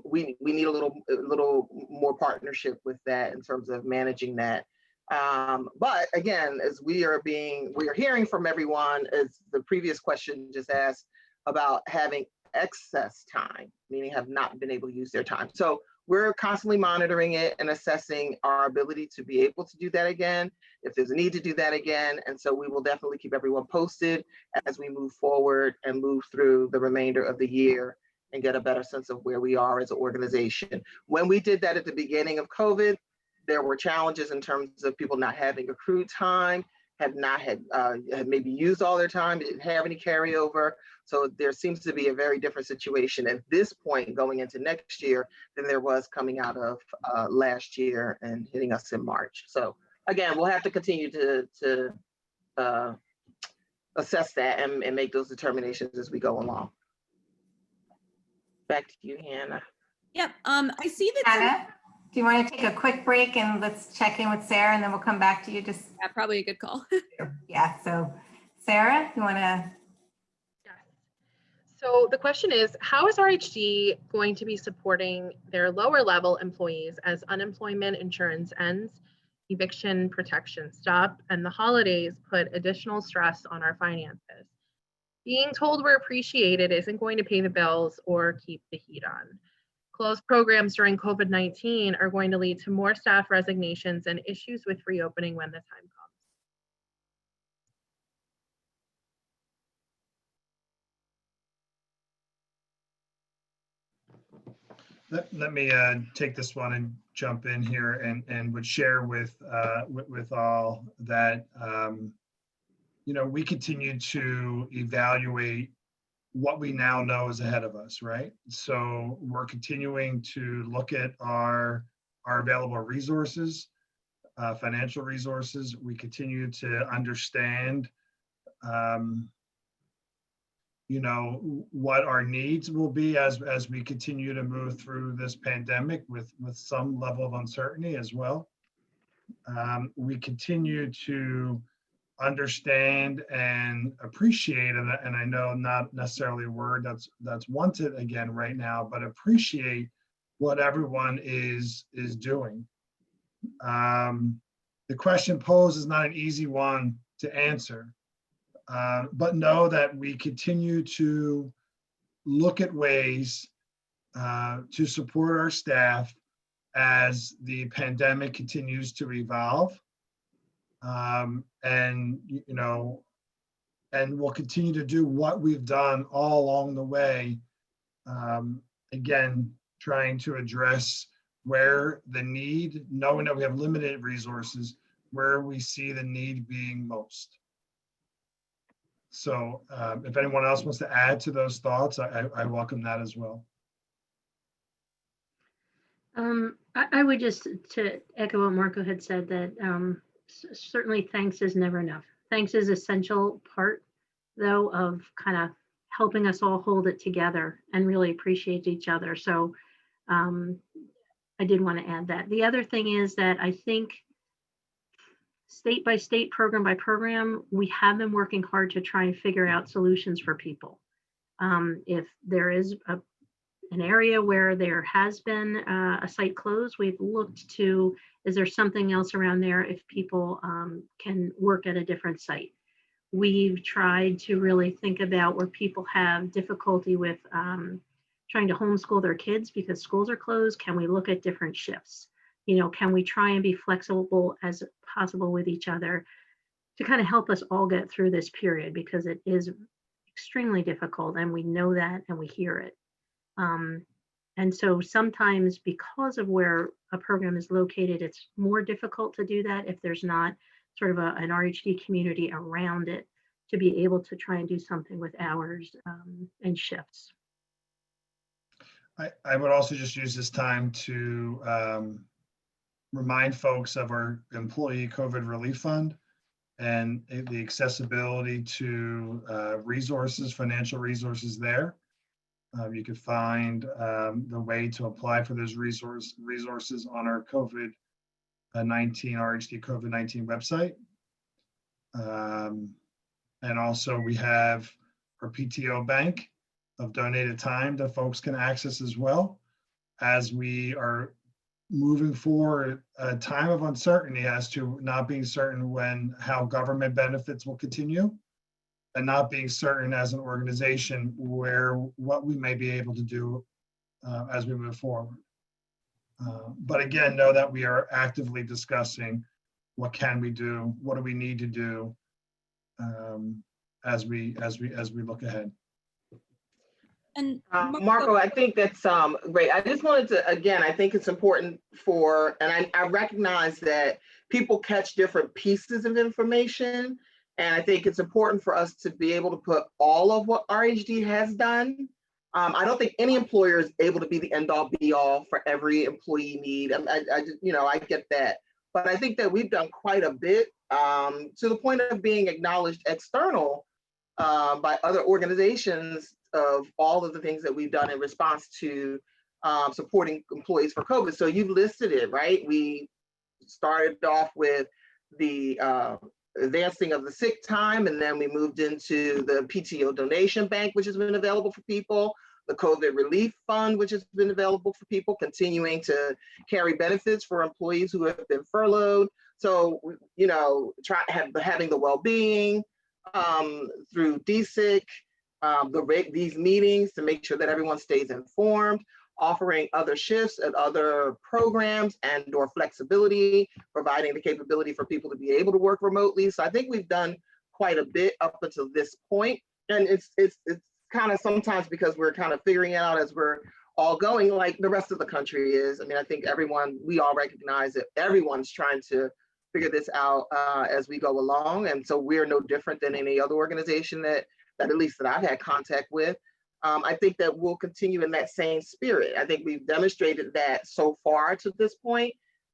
we need a little more partnership with that in terms of managing that. But again, as we are hearing from everyone, as the previous question just asked about having excess time, meaning have not been able to use their time. So we're constantly monitoring it and assessing our ability to be able to do that again, if there's a need to do that again. And so we will definitely keep everyone posted as we move forward and move through the remainder of the year and get a better sense of where we are as an organization. When we did that at the beginning of COVID, there were challenges in terms of people not having accrued time, had maybe used all their time, didn't have any carryover. So there seems to be a very different situation at this point going into next year than there was coming out of last year and hitting us in March. So again, we'll have to continue to assess that and make those determinations as we go along. Back to you, Hannah. Yep. I see that. Hannah, do you want to take a quick break and let's check in with Sarah and then we'll come back to you? Yeah, probably a good call. Yeah. So Sarah, you want to? Yes. So the question is, how is RHD going to be supporting their lower level employees as unemployment insurance ends, eviction protection stop, and the holidays put additional stress on our finances? Being told we're appreciated isn't going to pay the bills or keep the heat on. Closed programs during COVID-19 are going to lead to more staff resignations and issues with reopening when the time comes. Let me take this one and jump in here and would share with all that, we continue to evaluate what we now know is ahead of us, right? So we're continuing to look at our available resources, financial resources. We continue to understand, what our needs will be as we continue to move through this pandemic with some level of uncertainty as well. We continue to understand and appreciate, and I know not necessarily a word that's wanted again right now, but appreciate what everyone is doing. The question posed is not an easy one to answer, but know that we continue to look at ways to support our staff as the pandemic continues to evolve. And, you know, and we'll continue to do what we've done all along the way. Again, trying to address where the need, knowing that we have limited resources, where we see the need being most. So if anyone else wants to add to those thoughts, I welcome that as well. I would just, to echo what Marco had said, that certainly thanks is never enough. Thanks is essential part, though, of kind of helping us all hold it together and really appreciate each other. So I did want to add that. The other thing is that I think state by state, program by program, we have been working hard to try and figure out solutions for people. If there is an area where there has been a site closed, we've looked to, is there something else around there if people can work at a different site? We've tried to really think about where people have difficulty with trying to homeschool their kids because schools are closed. Can we look at different shifts? You know, can we try and be flexible as possible with each other to kind of help us all get through this period, because it is extremely difficult and we know that and we hear it. And so sometimes because of where a program is located, it's more difficult to do that if there's not sort of an RHD community around it to be able to try and do something with hours and shifts. I would also just use this time to remind folks of our employee COVID relief fund and the accessibility to resources, financial resources there. You could find the way to apply for those resources on our COVID-19, RHD COVID-19 website. And also we have our PTO bank of donated time that folks can access as well, as we are moving forward a time of uncertainty as to not being certain how government benefits will continue, and not being certain as an organization what we may be able to do as we move forward. But again, know that we are actively discussing what can we do, what do we need to do as we look ahead. And Marco, I think that's great. I just wanted to, again, I think it's important and I recognize that people catch different pieces of information. And I think it's important for us to be able to put all of what RHD has done. I don't think any employer is able to be the end all be all for every employee need. I get that. But I think that we've done quite a bit to the point of being acknowledged external by other organizations of all of the things that we've done in response to supporting employees for COVID. So you've listed it, right? We started off with the advancing of the sick time, and then we moved into the PTO donation bank, which has been available for people, the COVID relief fund, which has been available for people, continuing to carry benefits for employees who have been furloughed. So, you know, having the well-being through DSIC, these meetings to make sure that everyone stays informed, offering other shifts and other programs and or flexibility, providing the capability for people to be able to work remotely. So I think we've done quite a bit up until this point. And it's kind of sometimes because we're kind of figuring it out as we're all going, like the rest of the country is. I mean, I think we all recognize that everyone's trying to figure this out as we go along. And so we're no different than any other organization that at least that I've had contact with. I think that we'll continue in that same spirit. I think we've demonstrated that so far to this point.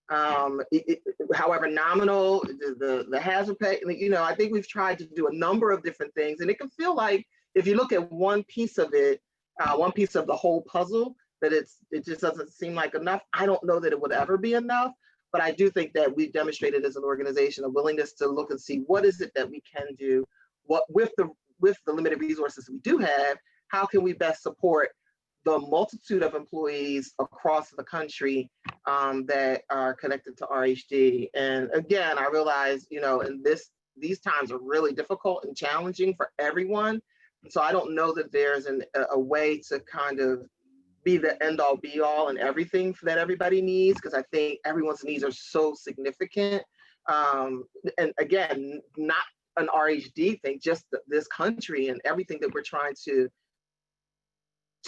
However nominal, the hazard pay, you know, I think we've tried to do a number of different things, and it can feel like if you look at one piece of it, one piece of the whole puzzle, that it just doesn't seem like enough. I don't know that it would ever be enough, But I do think that we've demonstrated as an organization a willingness to look and see what is it that we can do, what with the limited resources we do have, how can we best support the multitude of employees across the country that are connected to RHD. And again, I realize, in these times are really difficult and challenging for everyone. So I don't know that there's a way to kind of be the end all be all and everything that everybody needs, because I think everyone's needs are so significant. And again, not an RHD thing, just this country and everything that we're trying to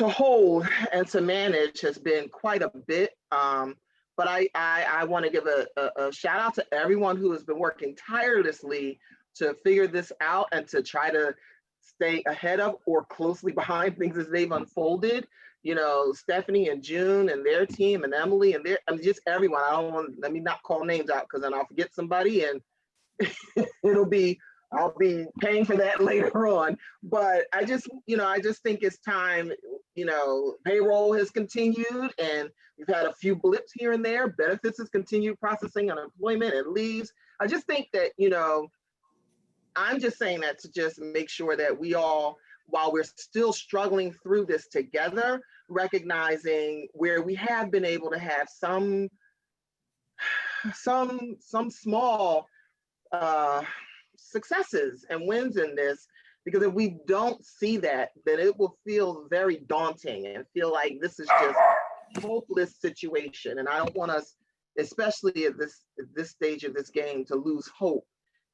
hold and to manage has been quite a bit. But I want to give a shout out to everyone who has been working tirelessly to figure this out and to try to stay ahead of or closely behind things as they've unfolded. Stephanie and June and their team and Emily and just everyone. Let me not call names out because then I'll forget somebody and I'll be paying for that later on. But I just think it's time. Payroll has continued and we've had a few blips here and there. Benefits has continued processing unemployment and leaves. I just think that, I'm just saying that to just make sure that we all, while we're still struggling through this together, recognizing where we have been able to have some small successes and wins in this, because if we don't see that, then it will feel very daunting and feel like this is just a hopeless situation. And I don't want us, especially at this stage of this game, to lose hope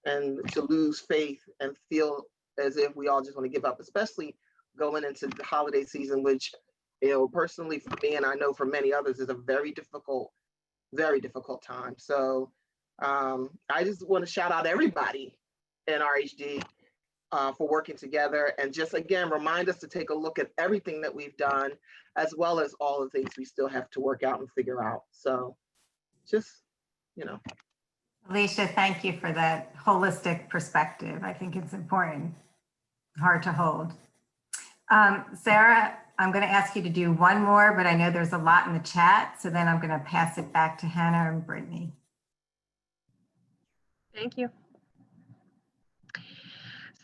and to lose faith and feel as if we all just want to give up, especially going into the holiday season, which, personally for me, and I know for many others, is a very difficult time. So I just want to shout out everybody in RHD for working together and just, again, remind us to take a look at everything that we've done, as well as all the things we still have to work out and figure out. So just, Alicia, thank you for that holistic perspective. I think it's important, hard to hold. Sarah, I'm going to ask you to do one more, but I know there's a lot in the chat, so then I'm going to pass it back to Hannah and Brittany. Thank you.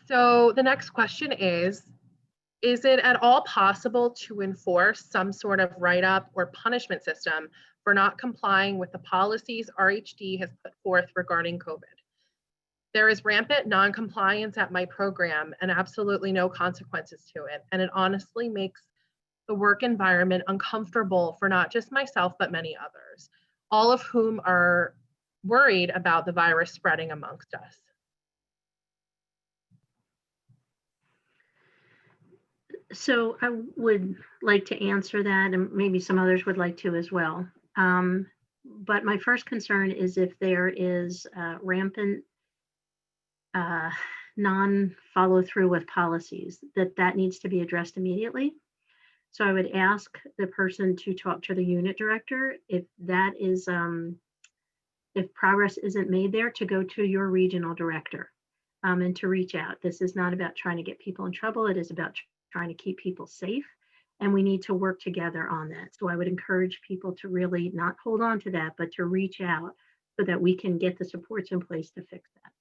So the next question is it at all possible to enforce some sort of write-up or punishment system for not complying with the policies RHD has put forth regarding COVID? There is rampant non-compliance at my program and absolutely no consequences to it. And it honestly makes the work environment uncomfortable for not just myself, but many others, all of whom are worried about the virus spreading amongst us. So I would like to answer that, and maybe some others would like to as well. But my first concern is if there is rampant non-follow through with policies, that needs to be addressed immediately. So I would ask the person to talk to the unit director if that is, if progress isn't made there, to go to your regional director and to reach out. This is not about trying to get people in trouble. It is about trying to keep people safe. And we need to work together on that. So I would encourage people to really not hold on to that, but to reach out so that we can get the supports in place to fix that.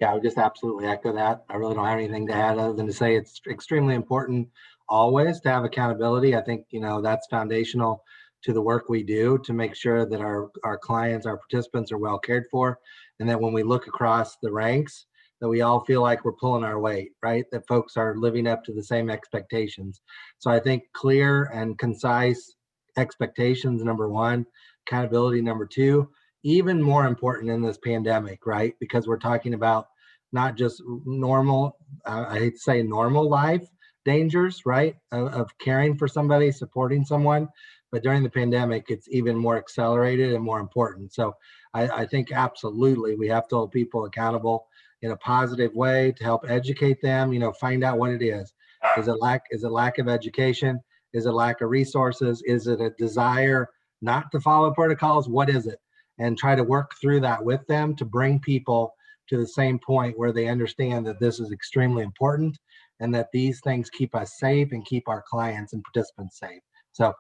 Yeah, I would just absolutely echo that. I really don't have anything to add other than to say it's extremely important always to have accountability. I think, that's foundational to the work we do to make sure that our clients, our participants are well cared for. And that when we look across the ranks, that we all feel like we're pulling our weight, right? That folks are living up to the same expectations. So I think clear and concise expectations, number one, accountability, number two, even more important in this pandemic, right? Because we're talking about not just normal, I hate to say normal life dangers, right? Of caring for somebody, supporting someone, but during the pandemic, it's even more accelerated and more important. So I think absolutely we have to hold people accountable in a positive way to help educate them, find out what it is. Is it lack of education? Is it lack of resources? Is it a desire not to follow protocols? What is it? And try to work through that with them to bring people to the same point where they understand that this is extremely important and that these things keep us safe and keep our clients and participants safe. So,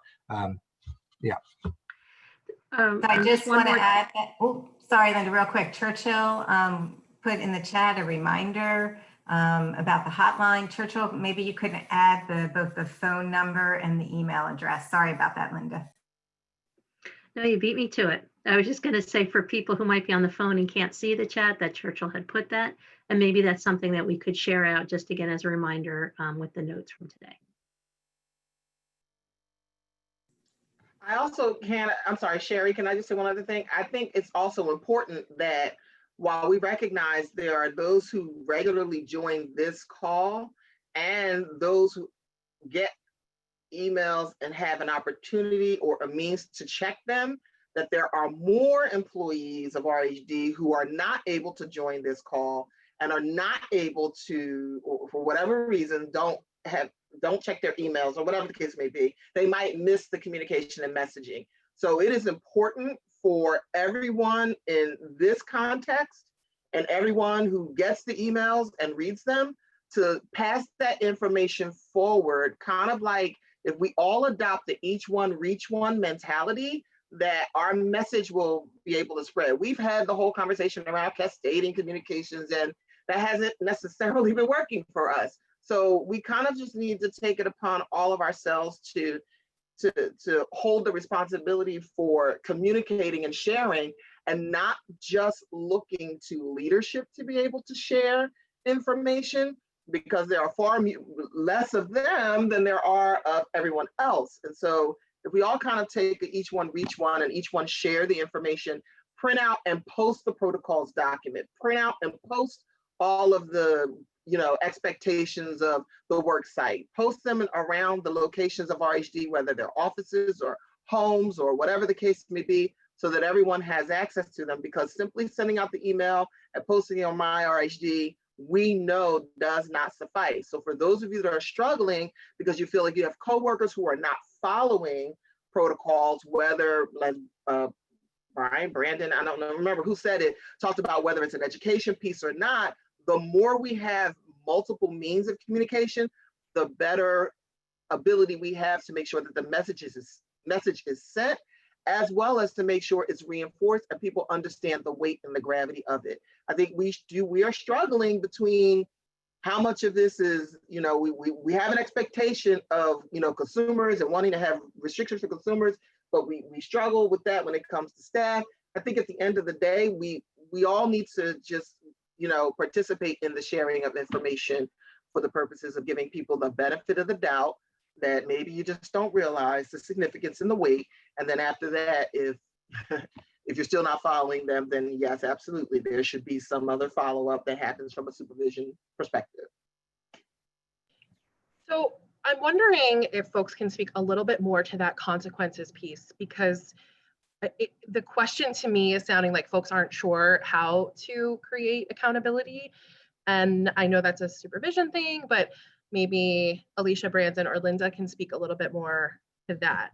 yeah. I just one want to more- add that, oh, sorry, Linda, real quick. Churchill put in the chat a reminder about the hotline. Churchill, maybe you could add both the phone number and the email address. Sorry about that, Linda. No, you beat me to it. I was just going to say for people who might be on the phone and can't see the chat, that Churchill had put that. And maybe that's something that we could share out just again as a reminder with the notes from today. I also I'm sorry, Sherry, can I just say one other thing? I think it's also important that while we recognize there are those who regularly join this call and those who get emails and have an opportunity or a means to check them, that there are more employees of RHD who are not able to join this call and are not able to, or for whatever reason, don't check their emails or whatever the case may be. They might miss the communication and messaging. So it is important for everyone in this context and everyone who gets the emails and reads them to pass that information forward, kind of like if we all adopt the each one, reach one mentality, that our message will be able to spread. We've had the whole conversation around cascading communications, and that hasn't necessarily been working for us. So we kind of just need to take it upon all of ourselves to hold the responsibility for communicating and sharing, and not just looking to leadership to be able to share information, because there are far less of them than there are of everyone else. And so if we all kind of take each one, reach one, and each one share the information, print out and post the protocols document, print out and post all of the expectations of the work site, post them around the locations of RHD, whether they're offices or homes or whatever the case may be, so that everyone has access to them, because simply sending out the email and posting it on My RHD, we know does not suffice. So for those of you that are struggling because you feel like you have coworkers who are not following protocols, whether like Brandon, I don't know, remember who said it, talked about whether it's an education piece or not, the more we have multiple means of communication, the better ability we have to make sure that the message is sent, as well as to make sure it's reinforced and people understand the weight and the gravity of it. I think we are struggling between how much of this is, we have an expectation of, consumers and wanting to have restrictions for consumers, but we struggle with that when it comes to staff. I think at the end of the day, we all need to just, participate in the sharing of information for the purposes of giving people the benefit of the doubt that maybe you just don't realize the significance and the weight. And then after that, if you're still not following them, then yes, absolutely, there should be some other follow-up that happens from a supervision perspective. So I'm wondering if folks can speak a little bit more to that consequences piece, because the question to me is sounding like folks aren't sure how to create accountability. And I know that's a supervision thing, but maybe Alicia, Brandon, or Linda can speak a little bit more to that.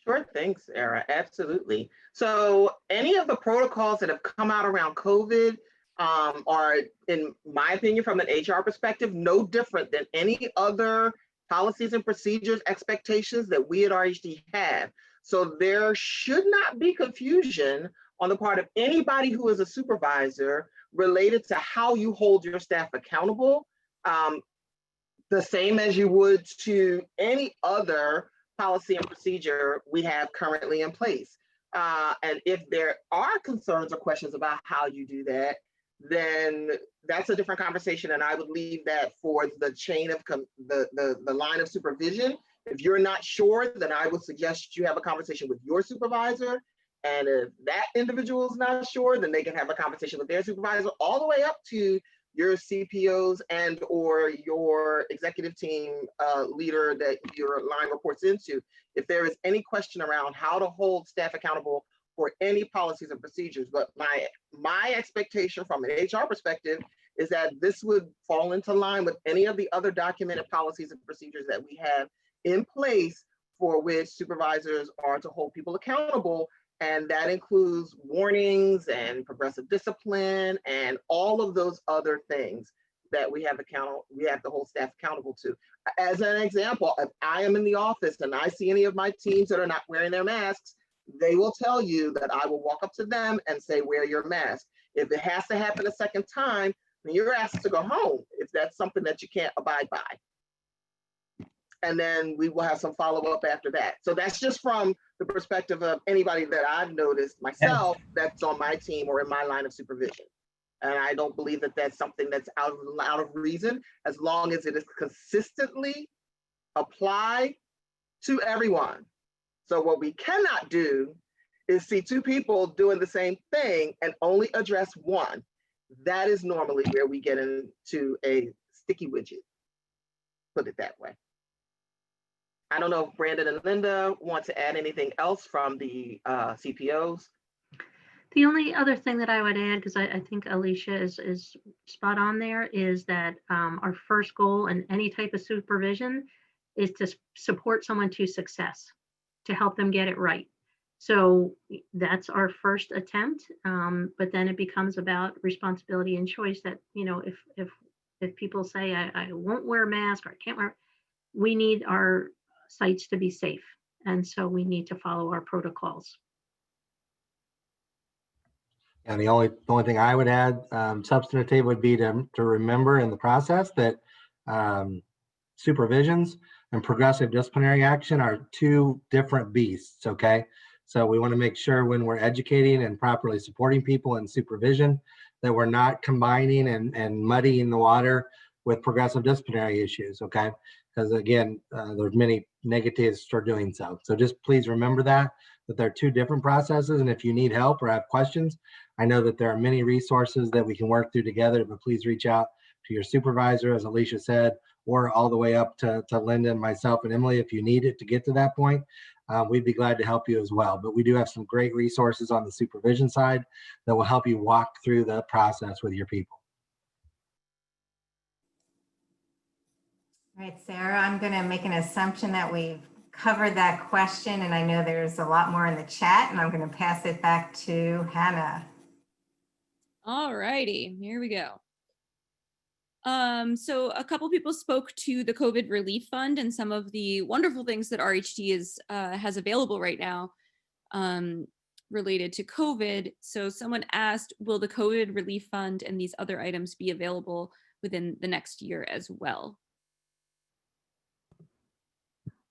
Sure, thanks, Sarah. Absolutely. So any of the protocols that have come out around COVID are, in my opinion, from an HR perspective, no different than any other policies and procedures, expectations that we at RHD have. So there should not be confusion on the part of anybody who is a supervisor related to how you hold your staff accountable, the same as you would to any other policy and procedure we have currently in place. And if there are concerns or questions about how you do that, then that's a different conversation. And I would leave that for the chain of the line of supervision. If you're not sure, then I would suggest you have a conversation with your supervisor. And if that individual is not sure, then they can have a conversation with their supervisor, all the way up to your CPOs and or your executive team leader that your line reports into. If there is any question around how to hold staff accountable for any policies and procedures, but my expectation from an HR perspective is that this would fall into line with any of the other documented policies and procedures that we have in place for which supervisors are to hold people accountable. And that includes warnings and progressive discipline and all of those other things. that we have the whole staff accountable to. As an example, if I am in the office and I see any of my teams that are not wearing their masks, they will tell you that I will walk up to them and say, wear your mask. If it has to happen a second time, then you're asked to go home if that's something that you can't abide by. And then we will have some follow-up after that. So that's just from the perspective of anybody that I've noticed myself that's on my team or in my line of supervision. And I don't believe that that's something that's out of reason, as long as it is consistently applied to everyone. So what we cannot do is see two people doing the same thing and only address one. That is normally where we get into a sticky widget, put it that way. I don't know if Brandon and Linda want to add anything else from the CPOs. The only other thing that I would add, because I think Alicia is spot on there, is that our first goal in any type of supervision is to support someone to success, to help them get it right. So that's our first attempt, but then it becomes about responsibility and choice that, you know, if people say, I won't wear a mask or I can't wear, we need our sites to be safe. And so we need to follow our protocols. And the only thing I would add, substantive, would be to remember in the process that supervisions and progressive disciplinary action are two different beasts, okay? So we want to make sure when we're educating and properly supporting people in supervision that we're not combining and muddying the water with progressive disciplinary issues, okay? Because again, there's many negatives for doing so. So just please remember that they're two different processes. And if you need help or have questions, I know that there are many resources that we can work through together, but please reach out to your supervisor, as Alicia said, or all the way up to Linda and myself and Emily if you need it to get to that point. We'd be glad to help you as well. But we do have some great resources on the supervision side that will help you walk through the process with your people. All right, Sarah, I'm going to make an assumption that we've covered that question, and I know there's a lot more in the chat, and I'm going to pass it back to Hannah. All righty, here we go. So a couple people spoke to the COVID Relief Fund and some of the wonderful things that RHD has available right now related to COVID. So someone asked, will the COVID Relief Fund and these other items be available within the next year as well?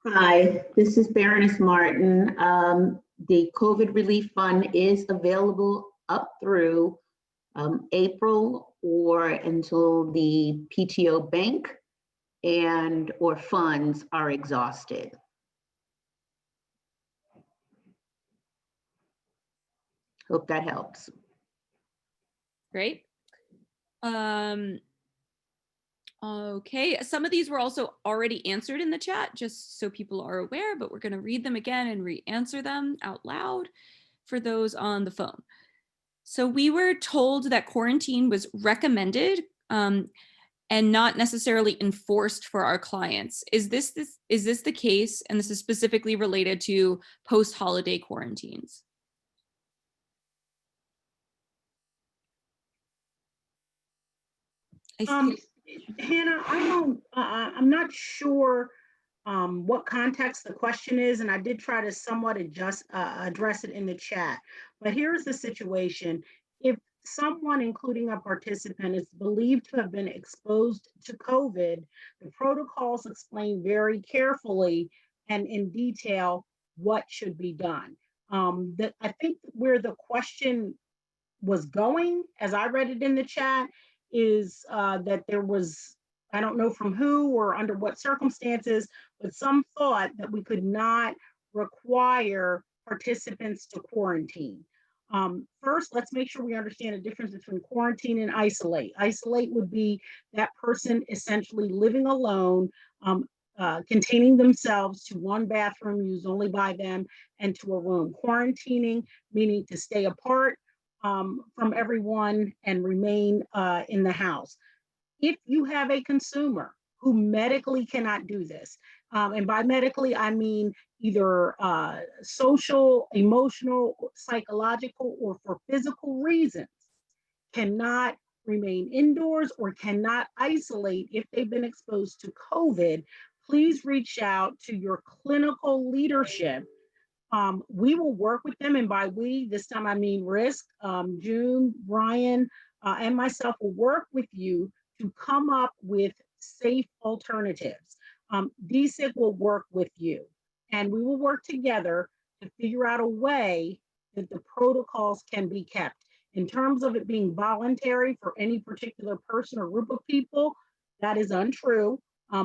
Hi, this is Baroness Martin. The COVID Relief Fund is available up through April or until the PTO bank and or funds are exhausted. Hope that helps. Great. Okay, some of these were also already answered in the chat, just so people are aware, but we're going to read them again and re-answer them out loud for those on the phone. So we were told that quarantine was recommended and not necessarily enforced for our clients. Is this the case? And this is specifically related to post-holiday quarantines. Hannah, I'm not sure what context the question is, and I did try to somewhat address it in the chat. But here's the situation. If someone, including a participant, is believed to have been exposed to COVID, the protocols explain very carefully and in detail what should be done. I think where the question was going, as I read it in the chat, is that there was, I don't know from who or under what circumstances, but some thought that we could not require participants to quarantine. First, let's make sure we understand the difference between quarantine and isolate. Isolate would be that person essentially living alone, containing themselves to one bathroom used only by them and to a room. Quarantining, meaning to stay apart from everyone and remain in the house. If you have a consumer who medically cannot do this, and by medically, I mean either social, emotional, psychological, or for physical reasons, cannot remain indoors or cannot isolate if they've been exposed to COVID, please reach out to your clinical leadership. We will work with them, and by we, this time I mean Risk, June, Brian, and myself will work with you to come up with safe alternatives. DSIC will work with you, and we will work together to figure out a way that the protocols can be kept. In terms of it being voluntary for any particular person or group of people, that is untrue.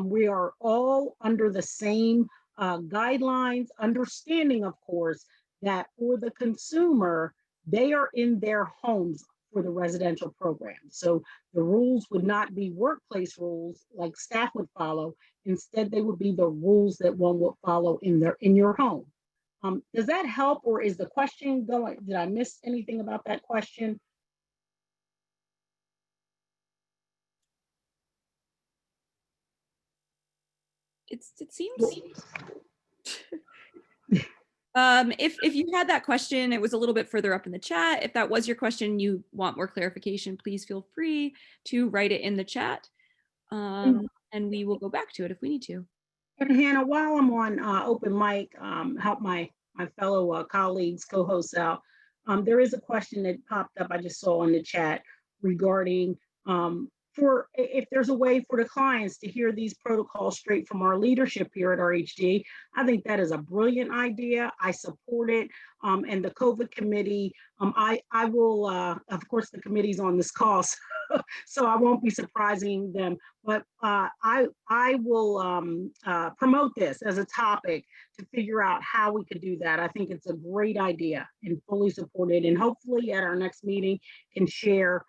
We are all under the same guidelines, understanding, of course, that for the consumer, they are in their homes for the residential program. So the rules would not be workplace rules like staff would follow. Instead, they would be the rules that one would follow in your home. Does that help, or is the question going? Did I miss anything about that question? It seems. If you had that question, it was a little bit further up in the chat. If that was your question, you want more clarification, please feel free to write it in the chat, and we will go back to it if we need to. And Hannah, while I'm on open mic, help my fellow colleagues, co-hosts out. There is a question that popped up, I just saw in the chat regarding for if there's a way for the clients to hear these protocols straight from our leadership here at RHD. I think that is a brilliant idea. I support it. And the COVID committee, I will, of course, the committee's on this call, so I won't be surprising them, but I will promote this as a topic to figure out how we could do that. I think it's a great idea and fully supported, and hopefully at our next meeting can share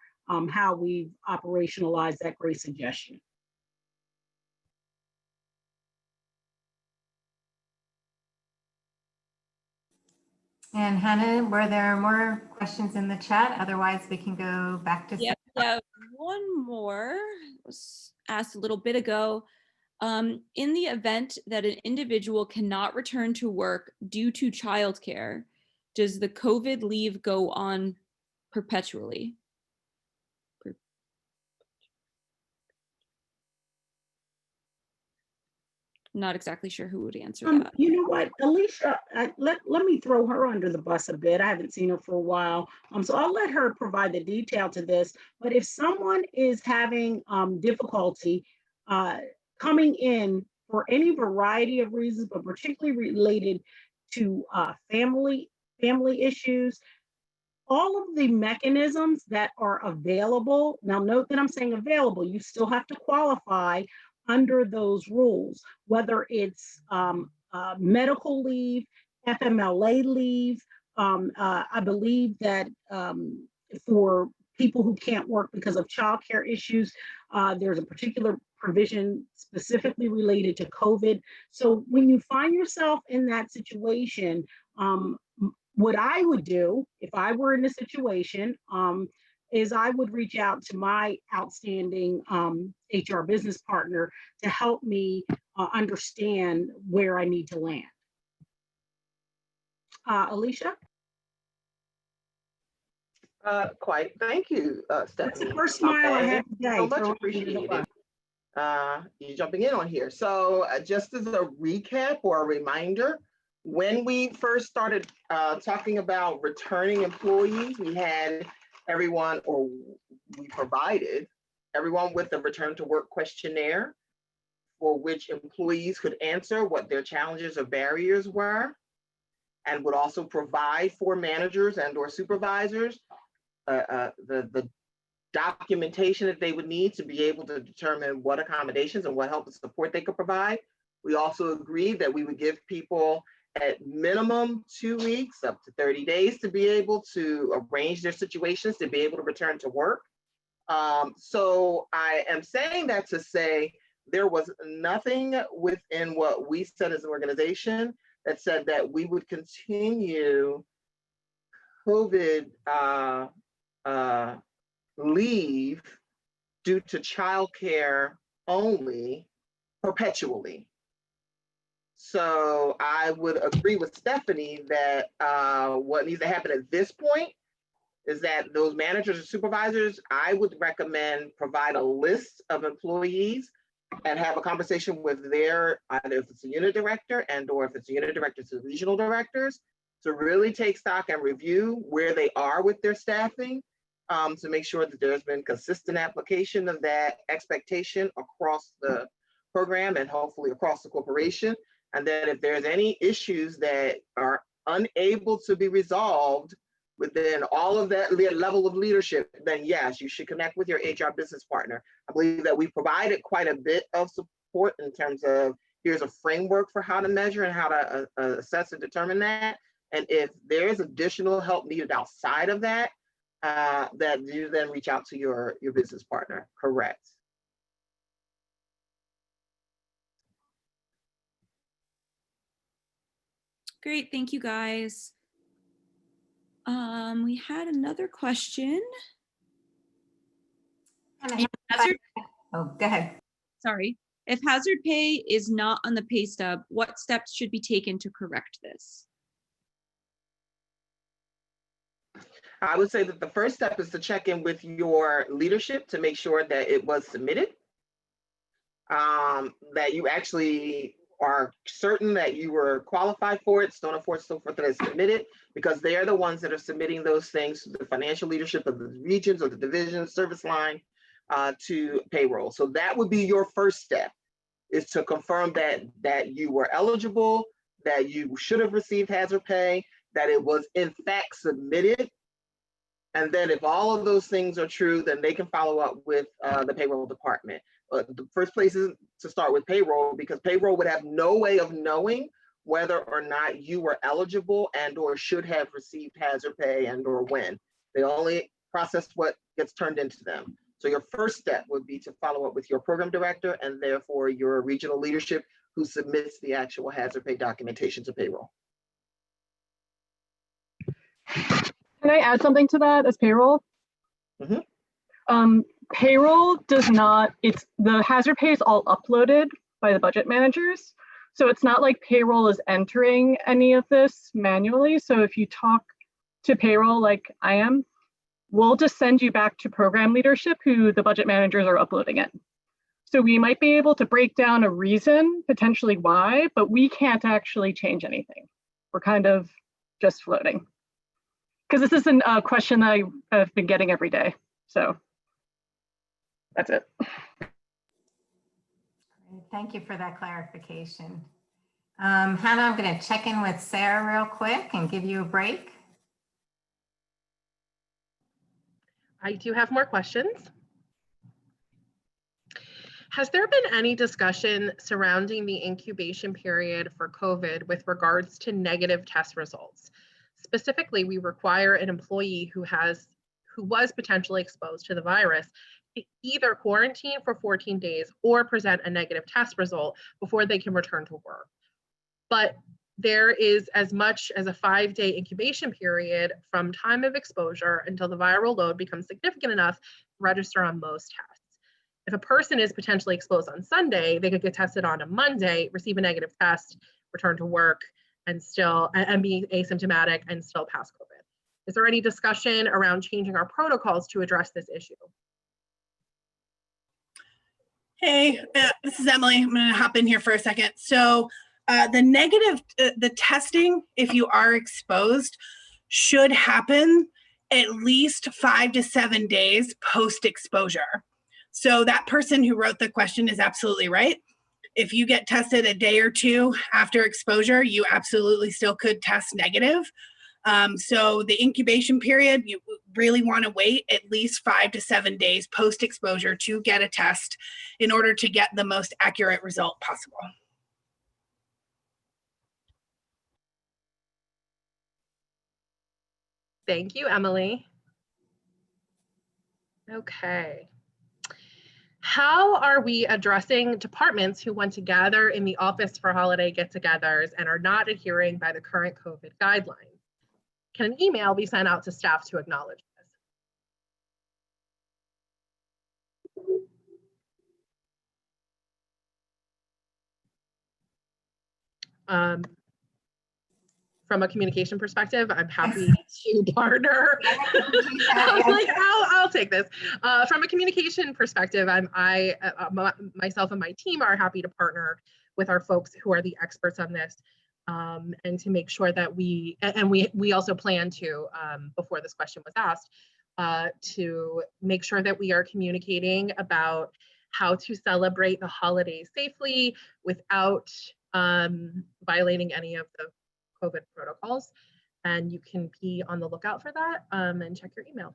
how we've operationalized that great suggestion. And Hannah, were there more questions in the chat? Otherwise, we can go back to. Yeah, one more was asked a little bit ago. In the event that an individual cannot return to work due to childcare, does the COVID leave go on perpetually? Not exactly sure who would answer that. You know what, Alicia, let me throw her under the bus a bit. I haven't seen her for a while. So I'll let her provide the detail to this. But if someone is having difficulty coming in for any variety of reasons, but particularly related to family issues, all of the mechanisms that are available, now note that I'm saying available, you still have to qualify under those rules, whether it's medical leave, FMLA leave. I believe that for people who can't work because of childcare issues, there's a particular provision specifically related to COVID. So when you find yourself in that situation, what I would do if I were in a situation is I would reach out to my outstanding HR business partner to help me understand where I need to land. Alicia? Quite, thank you, Stephanie. That's the first smile I had today. So much appreciated. You jumping in on here. So just as a recap or a reminder, when we first started talking about returning employees, we had everyone, or we provided everyone with a return to work questionnaire for which employees could answer what their challenges or barriers were, and would also provide for managers and or supervisors the documentation that they would need to be able to determine what accommodations and what help and support they could provide. We also agreed that we would give people at minimum 2 weeks, up to 30 days to be able to arrange their situations to be able to return to work. So I am saying that to say there was nothing within what we said as an organization that said that we would continue COVID leave due to childcare only perpetually. So I would agree with Stephanie that what needs to happen at this point is that those managers or supervisors, I would recommend provide a list of employees and have a conversation with their, either if it's a unit director and or if it's a unit director to regional directors, to really take stock and review where they are with their staffing, to make sure that there's been consistent application of that expectation across the program and hopefully across the corporation. And then if there's any issues that are unable to be resolved within all of that level of leadership, then yes, you should connect with your HR business partner. I believe that we provided quite a bit of support in terms of here's a framework for how to measure and how to assess and determine that. And if there's additional help needed outside of that, that you then reach out to your business partner. Correct. Great, thank you guys. We had another question. Oh, go ahead. Sorry. If hazard pay is not on the pay stub, what steps should be taken to correct this? I would say that the first step is to check in with your leadership to make sure that it was submitted, that you actually are certain that you were qualified for it, so on and so forth, that is submitted, because they are the ones that are submitting those things to the financial leadership of the regions or the division service line to payroll. So that would be your first step, is to confirm that you were eligible, that you should have received hazard pay, that it was in fact submitted. And then if all of those things are true, then they can follow up with the payroll department. The first place is to start with payroll, because payroll would have no way of knowing whether or not you were eligible and or should have received hazard pay and or when. They only process what gets turned into them. So your first step would be to follow up with your program director and therefore your regional leadership who submits the actual hazard pay documentation to payroll. Can I add something to that as payroll? Mm-hmm. Payroll does not, the hazard pay is all uploaded by the budget managers. So it's not like payroll is entering any of this manually. So if you talk to payroll like I am, we'll just send you back to program leadership who the budget managers are uploading it. So we might be able to break down a reason, potentially why, but we can't actually change anything. We're kind of just floating. Because this is a question that I've been getting every day. So that's it. Thank you for that clarification. Hannah, I'm going to check in with Sarah real quick and give you a break. I do have more questions. Has there been any discussion surrounding the incubation period for COVID with regards to negative test results? Specifically, we require an employee who was potentially exposed to the virus to either quarantine for 14 days or present a negative test result before they can return to work. But there is as much as a 5-day incubation period from time of exposure until the viral load becomes significant enough to register on most tests. If a person is potentially exposed on Sunday, they could get tested on a Monday, receive a negative test, return to work, and be asymptomatic and still pass COVID. Is there any discussion around changing our protocols to address this issue? Hey, this is Emily. I'm going to hop in here for a second. So the testing, if you are exposed, should happen at least 5 to 7 days post-exposure. So that person who wrote the question is absolutely right. If you get tested a day or two after exposure, you absolutely still could test negative. So the incubation period, you really want to wait at least 5 to 7 days post-exposure to get a test in order to get the most accurate result possible. Thank you, Emily. Okay. How are we addressing departments who want to gather in the office for holiday get-togethers and are not adhering by the current COVID guidelines? Can an email be sent out to staff to acknowledge this? from a communication perspective, I'm happy to partner. I'm like, I'll take this. From a communication perspective, myself and my team are happy to partner with our folks who are the experts on this, and to make sure that we also plan to, before this question was asked, to make sure that we are communicating about how to celebrate the holidays safely without violating any of the COVID protocols. And you can be on the lookout for that, and check your email.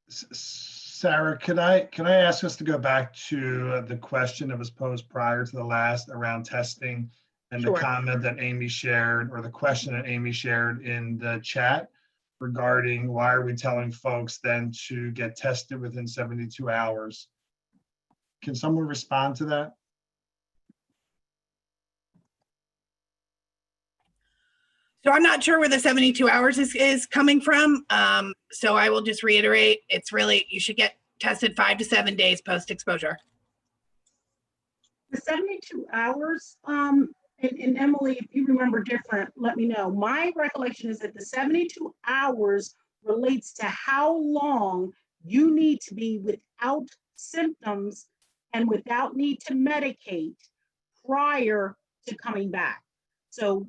Sarah, can I ask us to go back to the question that was posed prior to the last around testing and Sure. the comment that Amy shared, or the question that Amy shared in the chat regarding why are we telling folks then to get tested within 72 hours? Can someone respond to that? So I'm not sure where the 72 hours is coming from. So I will just reiterate, it's really, you should get tested 5 to 7 days post-exposure. The 72 hours, and Emily, if you remember different, let me know. My recollection is that the 72 hours relates to how long you need to be without symptoms and without need to medicate prior to coming back. So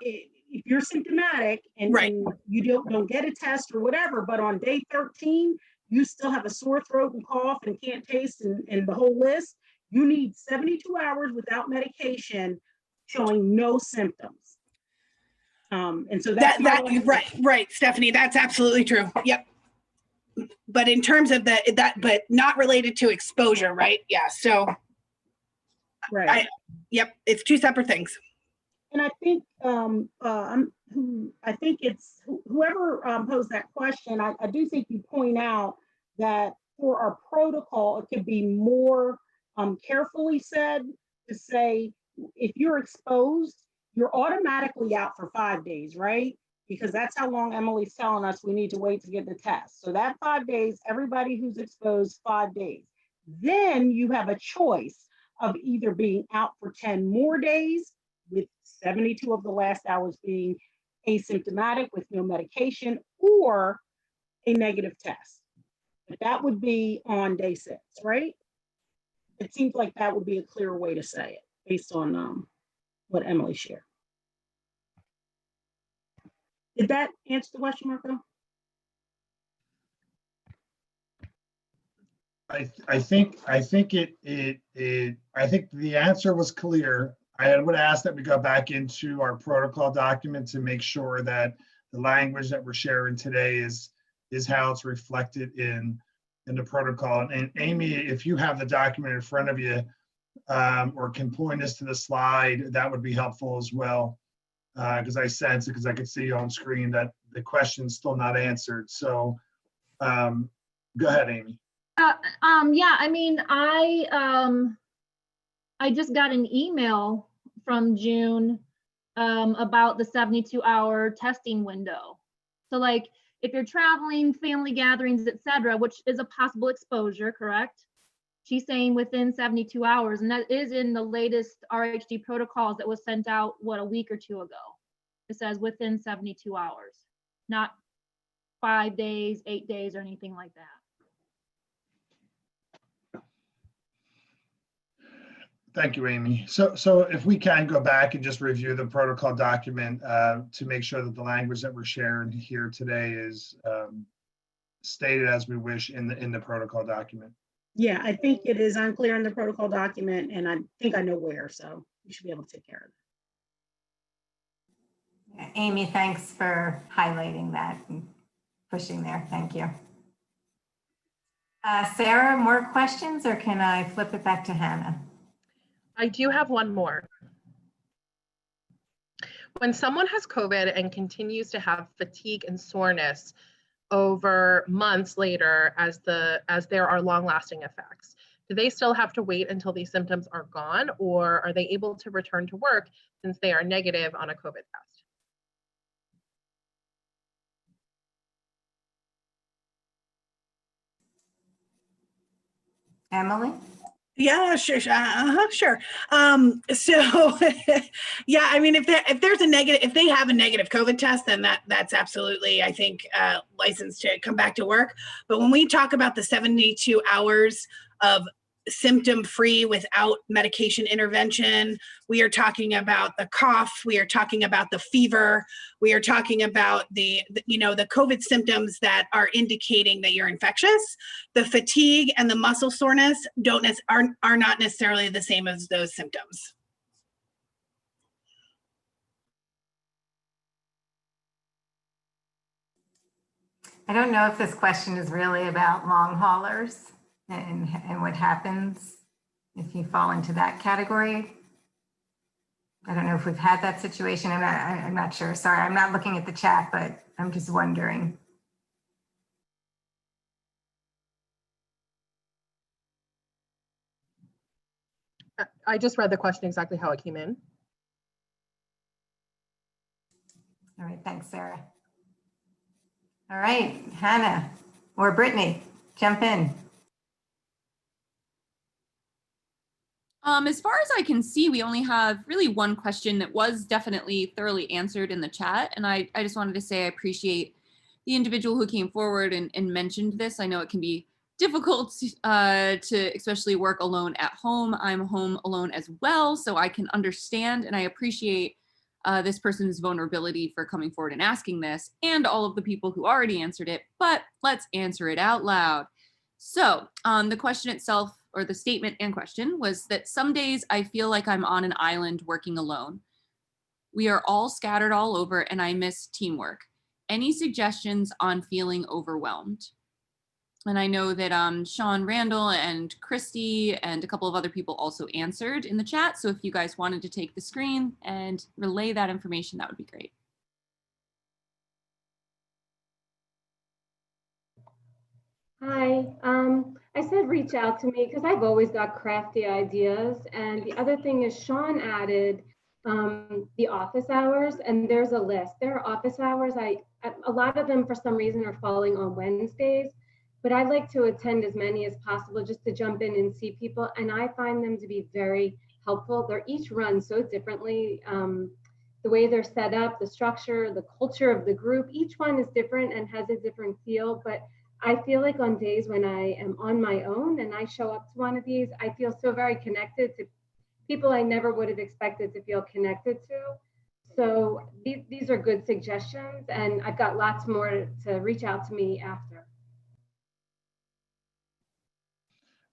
if you're symptomatic and, right, and you don't get a test or whatever, but on day 13, you still have a sore throat and cough and can't taste and the whole list, you need 72 hours without medication showing no symptoms. And so that's right, Stephanie, that's absolutely true. Yep. But in terms of but not related to exposure, right? Yeah. So, right. Yep, it's two separate things. And I think I think it's whoever posed that question. I do think you point out that for our protocol, it could be more carefully said to say if you're exposed, you're automatically out for 5 days, right? Because that's how long Emily's telling us we need to wait to get the test. So that 5 days, everybody who's exposed, 5 days. Then you have a choice of either being out for 10 more days, with 72 of the last hours being asymptomatic with no medication, or a negative test. But that would be on day 6, right? It seems like that would be a clearer way to say it based on what Emily shared. Did that answer the question, Marco? I think the answer was clear. I would ask that we go back into our protocol document to make sure that the language that we're sharing today is how it's reflected in the protocol. And Amy, if you have the document in front of you, or can point us to the slide, that would be helpful as well. Because I sense it, because I could see on screen that the question's still not answered. So go ahead, Amy. Yeah, I mean, I just got an email from June about the 72-hour testing window. So like if you're traveling, family gatherings, etc., which is a possible exposure, correct? She's saying within 72 hours, and that is in the latest RHD protocols that was sent out, what, a week or two ago. It says within 72 hours, not 5 days, 8 days, or anything like that. Thank you, Amy. So if we can go back and just review the protocol document to make sure that the language that we're sharing here today is stated as we wish in the protocol document. Yeah, I think it is unclear in the protocol document, and I think I know where, so you should be able to take care of it. Amy, thanks for highlighting that and pushing there. Thank you. Sarah, more questions, or can I flip it back to Hannah? I do have one more. When someone has COVID and continues to have fatigue and soreness over months later as there are long-lasting effects, do they still have to wait until these symptoms are gone, or are they able to return to work since they are negative on a COVID test? Emily? Yeah, sure, sure. So, yeah, I mean, if there's a negative, if they have a negative COVID test, then that's absolutely, I think, licensed to come back to work. But when we talk about the 72 hours of symptom-free without medication intervention, we are talking about the cough, we are talking about the fever, we are talking about the COVID symptoms that are indicating that you're infectious. The fatigue and the muscle soreness are not necessarily the same as those symptoms. I don't know if this question is really about long haulers and what happens if you fall into that category. I don't know if we've had that situation. I'm not sure. Sorry, I'm not looking at the chat, but I'm just wondering. I just read the question exactly how it came in. All right, thanks, Sarah. All right, Hannah or Brittany, jump in. As far as I can see, we only have really one question that was definitely thoroughly answered in the chat. And I just wanted to say I appreciate the individual who came forward and mentioned this. I know it can be difficult to especially work alone at home. I'm home alone as well, so I can understand and I appreciate this person's vulnerability for coming forward and asking this, and all of the people who already answered it, but let's answer it out loud. So the question itself, or the statement and question, was that some days I feel like I'm on an island working alone. We are all scattered all over and I miss teamwork. Any suggestions on feeling overwhelmed? And I know that Sean Randall and Christy and a couple of other people also answered in the chat. So if you guys wanted to take the screen and relay that information, that would be great. Hi, I said reach out to me because I've always got crafty ideas. And the other thing is Sean added the office hours, and there's a list. There are office hours. A lot of them for some reason are falling on Wednesdays, but I like to attend as many as possible just to jump in and see people. And I find them to be very helpful. They're each run so differently. The way they're set up, the structure, the culture of the group, each one is different and has a different feel. But I feel like on days when I am on my own and I show up to one of these, I feel so very connected to people I never would have expected to feel connected to. So these are good suggestions, and I've got lots more to reach out to me after.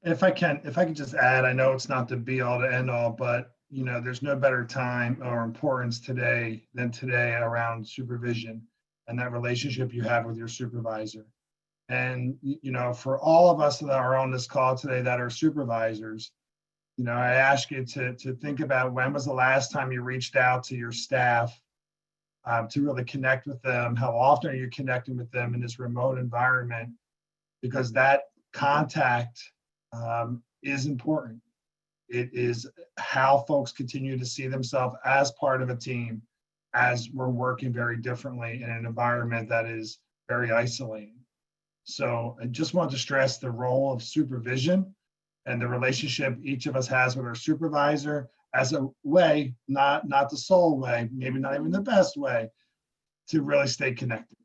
If I can just add, I know it's not the be all to end all, but there's no better time or importance today than today around supervision and that relationship you have with your supervisor. And, for all of us that are on this call today that are supervisors, I ask you to think about when was the last time you reached out to your staff to really connect with them. How often are you connecting with them in this remote environment? Because that contact is important. It is how folks continue to see themselves as part of a team as we're working very differently in an environment that is very isolating. So I just want to stress the role of supervision and the relationship each of us has with our supervisor as a way, not the sole way, maybe not even the best way, to really stay connected.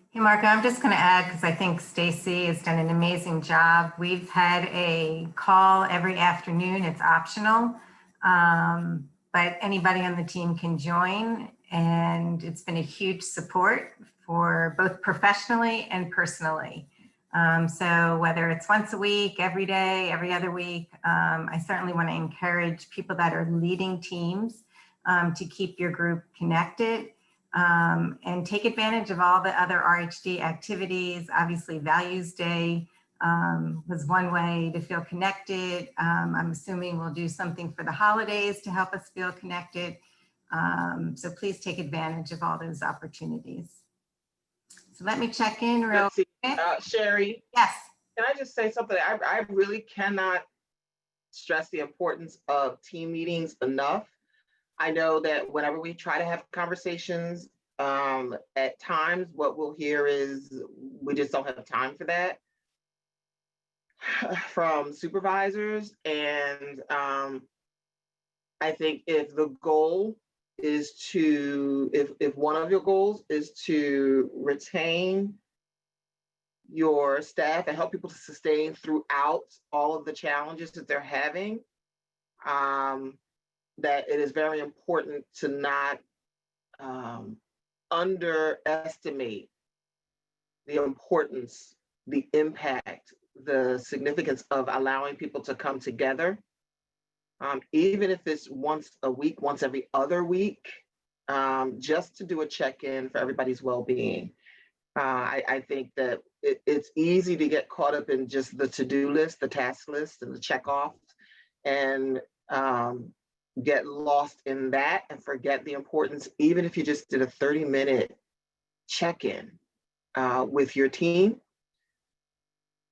Hey, Marco, I'm just going to add, because I think Stacy has done an amazing job. We've had a call every afternoon. It's optional, but anybody on the team can join. And it's been a huge support for both professionally and personally. So whether it's once a week, every day, every other week, I certainly want to encourage people that are leading teams to keep your group connected and take advantage of all the other RHD activities. Obviously, Values Day was one way to feel connected. I'm assuming we'll do something for the holidays to help us feel connected. So please take advantage of all those opportunities. So let me check in real quick. Sherry. Yes. Can I just say something? I really cannot stress the importance of team meetings enough. I know that whenever we try to have conversations, at times what we'll hear is we just don't have time for that. from supervisors. And I think if the goal is to, if one of your goals is to retain your staff and help people to sustain throughout all of the challenges that they're having, that it is very important to not underestimate the importance, the impact, the significance of allowing people to come together, even if it's once a week, once every other week, just to do a check-in for everybody's well-being. I think that it's easy to get caught up in just the to-do list, the task list, and the check-offs, and get lost in that and forget the importance, even if you just did a 30-minute check-in with your team,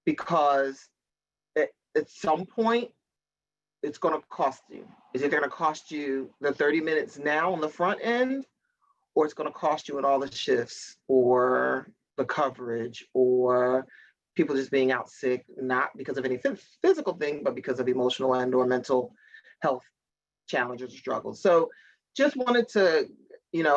because at some point, it's going to cost you. Is it going to cost you the 30 minutes now on the front end, or it's going to cost you in all the shifts or the coverage or people just being out sick, not because of any physical thing, but because of emotional and or mental health challenges or struggles. So just wanted to,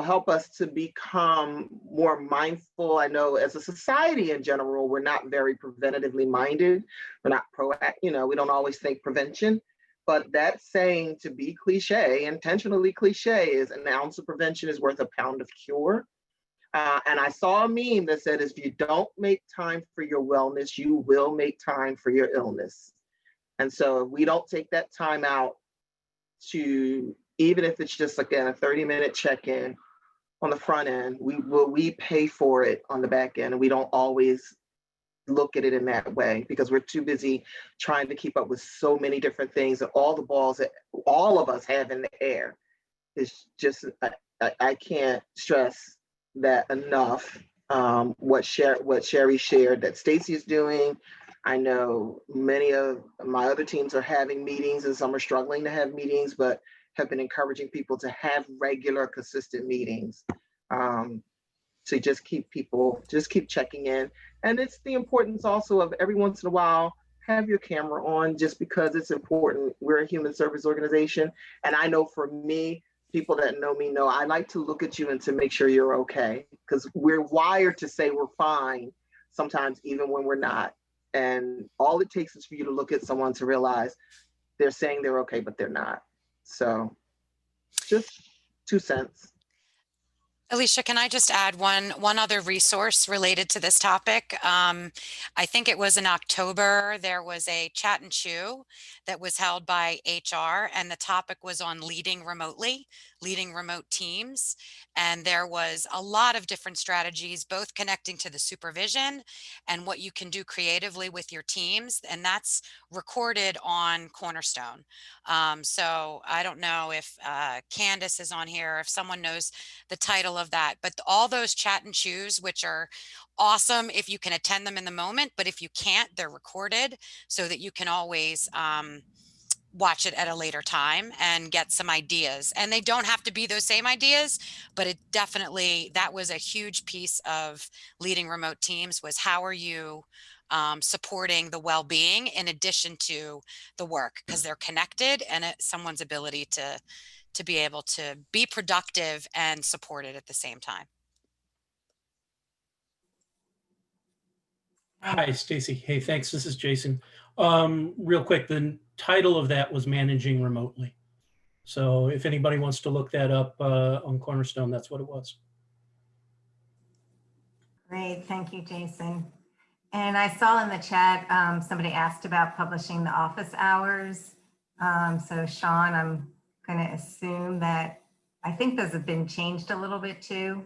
help us to become more mindful. I know as a society in general, we're not very preventatively minded. We're not proactive, we don't always think prevention. But that saying, to be cliche, intentionally cliche, is an ounce of prevention is worth a pound of cure. And I saw a meme that said, if you don't make time for your wellness, you will make time for your illness. And so if we don't take that time out to, even if it's just again a 30-minute check-in on the front end, we pay for it on the back end, and we don't always look at it in that way because we're too busy trying to keep up with so many different things and all the balls that all of us have in the air. It's just, I can't stress that enough. What Sherry shared that Stacy is doing. I know many of my other teams are having meetings and some are struggling to have meetings, but have been encouraging people to have regular, consistent meetings. To just keep checking in. And it's the importance also of every once in a while, have your camera on just because it's important. We're a human service organization. And I know for me, people that know me know I like to look at you and to make sure you're okay, because we're wired to say we're fine sometimes, even when we're not. And all it takes is for you to look at someone to realize they're saying they're okay, but they're not. So just 2 cents. Alicia, can I just add one other resource related to this topic? I think it was in October, there was a chat and chew that was held by HR, and the topic was on leading remotely, leading remote teams. And there was a lot of different strategies, both connecting to the supervision and what you can do creatively with your teams. And that's recorded on Cornerstone. So I don't know if Candace is on here, if someone knows the title of that, but all those chat and chews, which are awesome if you can attend them in the moment, but if you can't, they're recorded so that you can always watch it at a later time and get some ideas. And they don't have to be those same ideas, but it definitely, that was a huge piece of leading remote teams, was how are you supporting the well-being in addition to the work, because they're connected, and someone's ability to be able to be productive and supported at the same time. Hi, Stacy. Hey, thanks. This is Jason. Real quick, the title of that was Managing Remotely. So if anybody wants to look that up on Cornerstone, that's what it was. Great, thank you, Jason. And I saw in the chat, somebody asked about publishing the office hours. So Sean, I'm going to assume that, I think those have been changed a little bit too.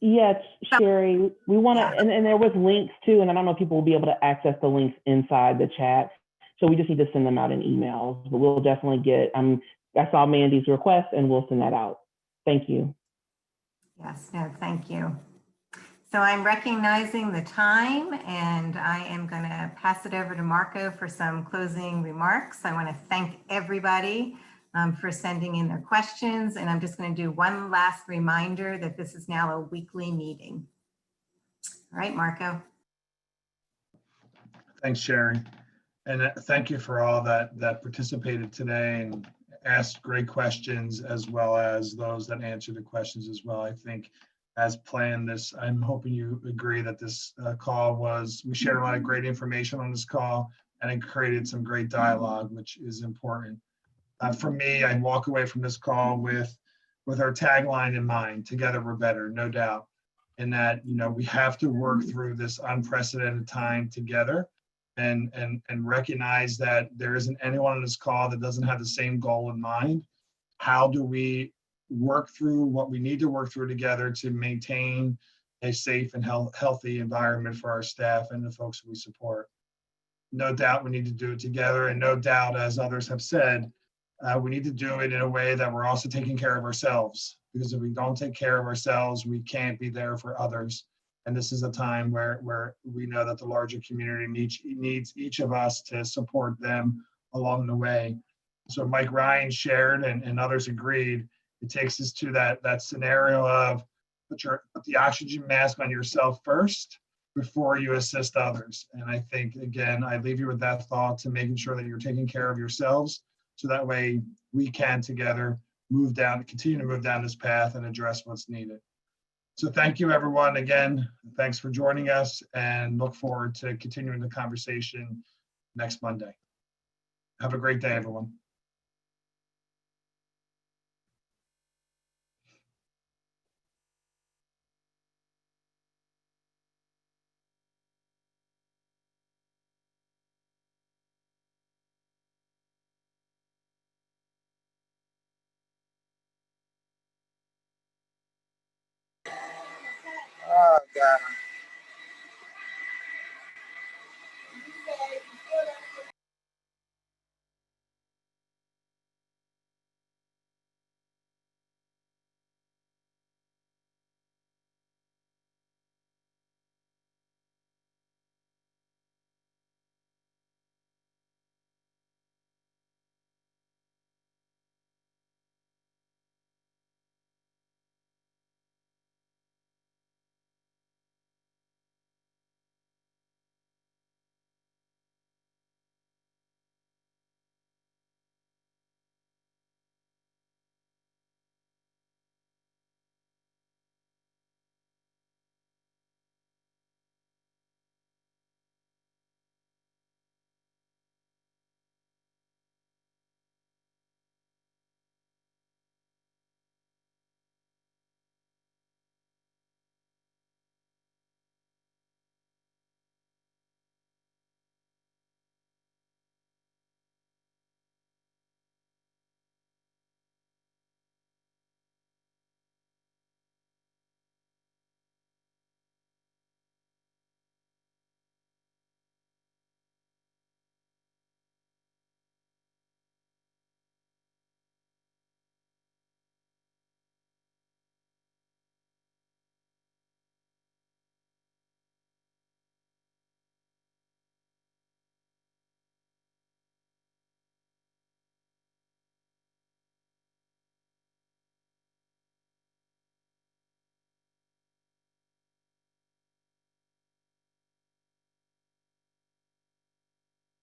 Yes, Sherry, we want to, and there was links too, and I don't know if people will be able to access the links inside the chat. So we just need to send them out in emails, but we'll definitely get, I saw Mandy's request and we'll send that out. Thank you. Yes, no, thank you. So I'm recognizing the time, and I am going to pass it over to Marco for some closing remarks. I want to thank everybody for sending in their questions, and I'm just going to do one last reminder that this is now a weekly meeting. All right, Marco. Thanks, Sherry. And thank you for all that participated today and asked great questions, as well as those that answered the questions as well. I think as planned this, I'm hoping you agree that this call we shared a lot of great information on this call, and it created some great dialogue, which is important. For me, I walk away from this call with our tagline in mind: together we're better, no doubt. And that, we have to work through this unprecedented time together, and recognize that there isn't anyone on this call that doesn't have the same goal in mind. How do we work through what we need to work through together to maintain a safe and healthy environment for our staff and the folks we support? No doubt we need to do it together, and no doubt, as others have said, we need to do it in a way that we're also taking care of ourselves, because if we don't take care of ourselves, we can't be there for others. And this is a time where we know that the larger community needs each of us to support them along the way. So Mike Ryan shared, and others agreed, it takes us to that scenario of put the oxygen mask on yourself first before you assist others. And I think, again, I leave you with that thought, to making sure that you're taking care of yourselves, so that way we can together continue to move down this path and address what's needed. So thank you, everyone. Again, thanks for joining us, and look forward to continuing the conversation next Monday. Have a great day, everyone. Oh, God.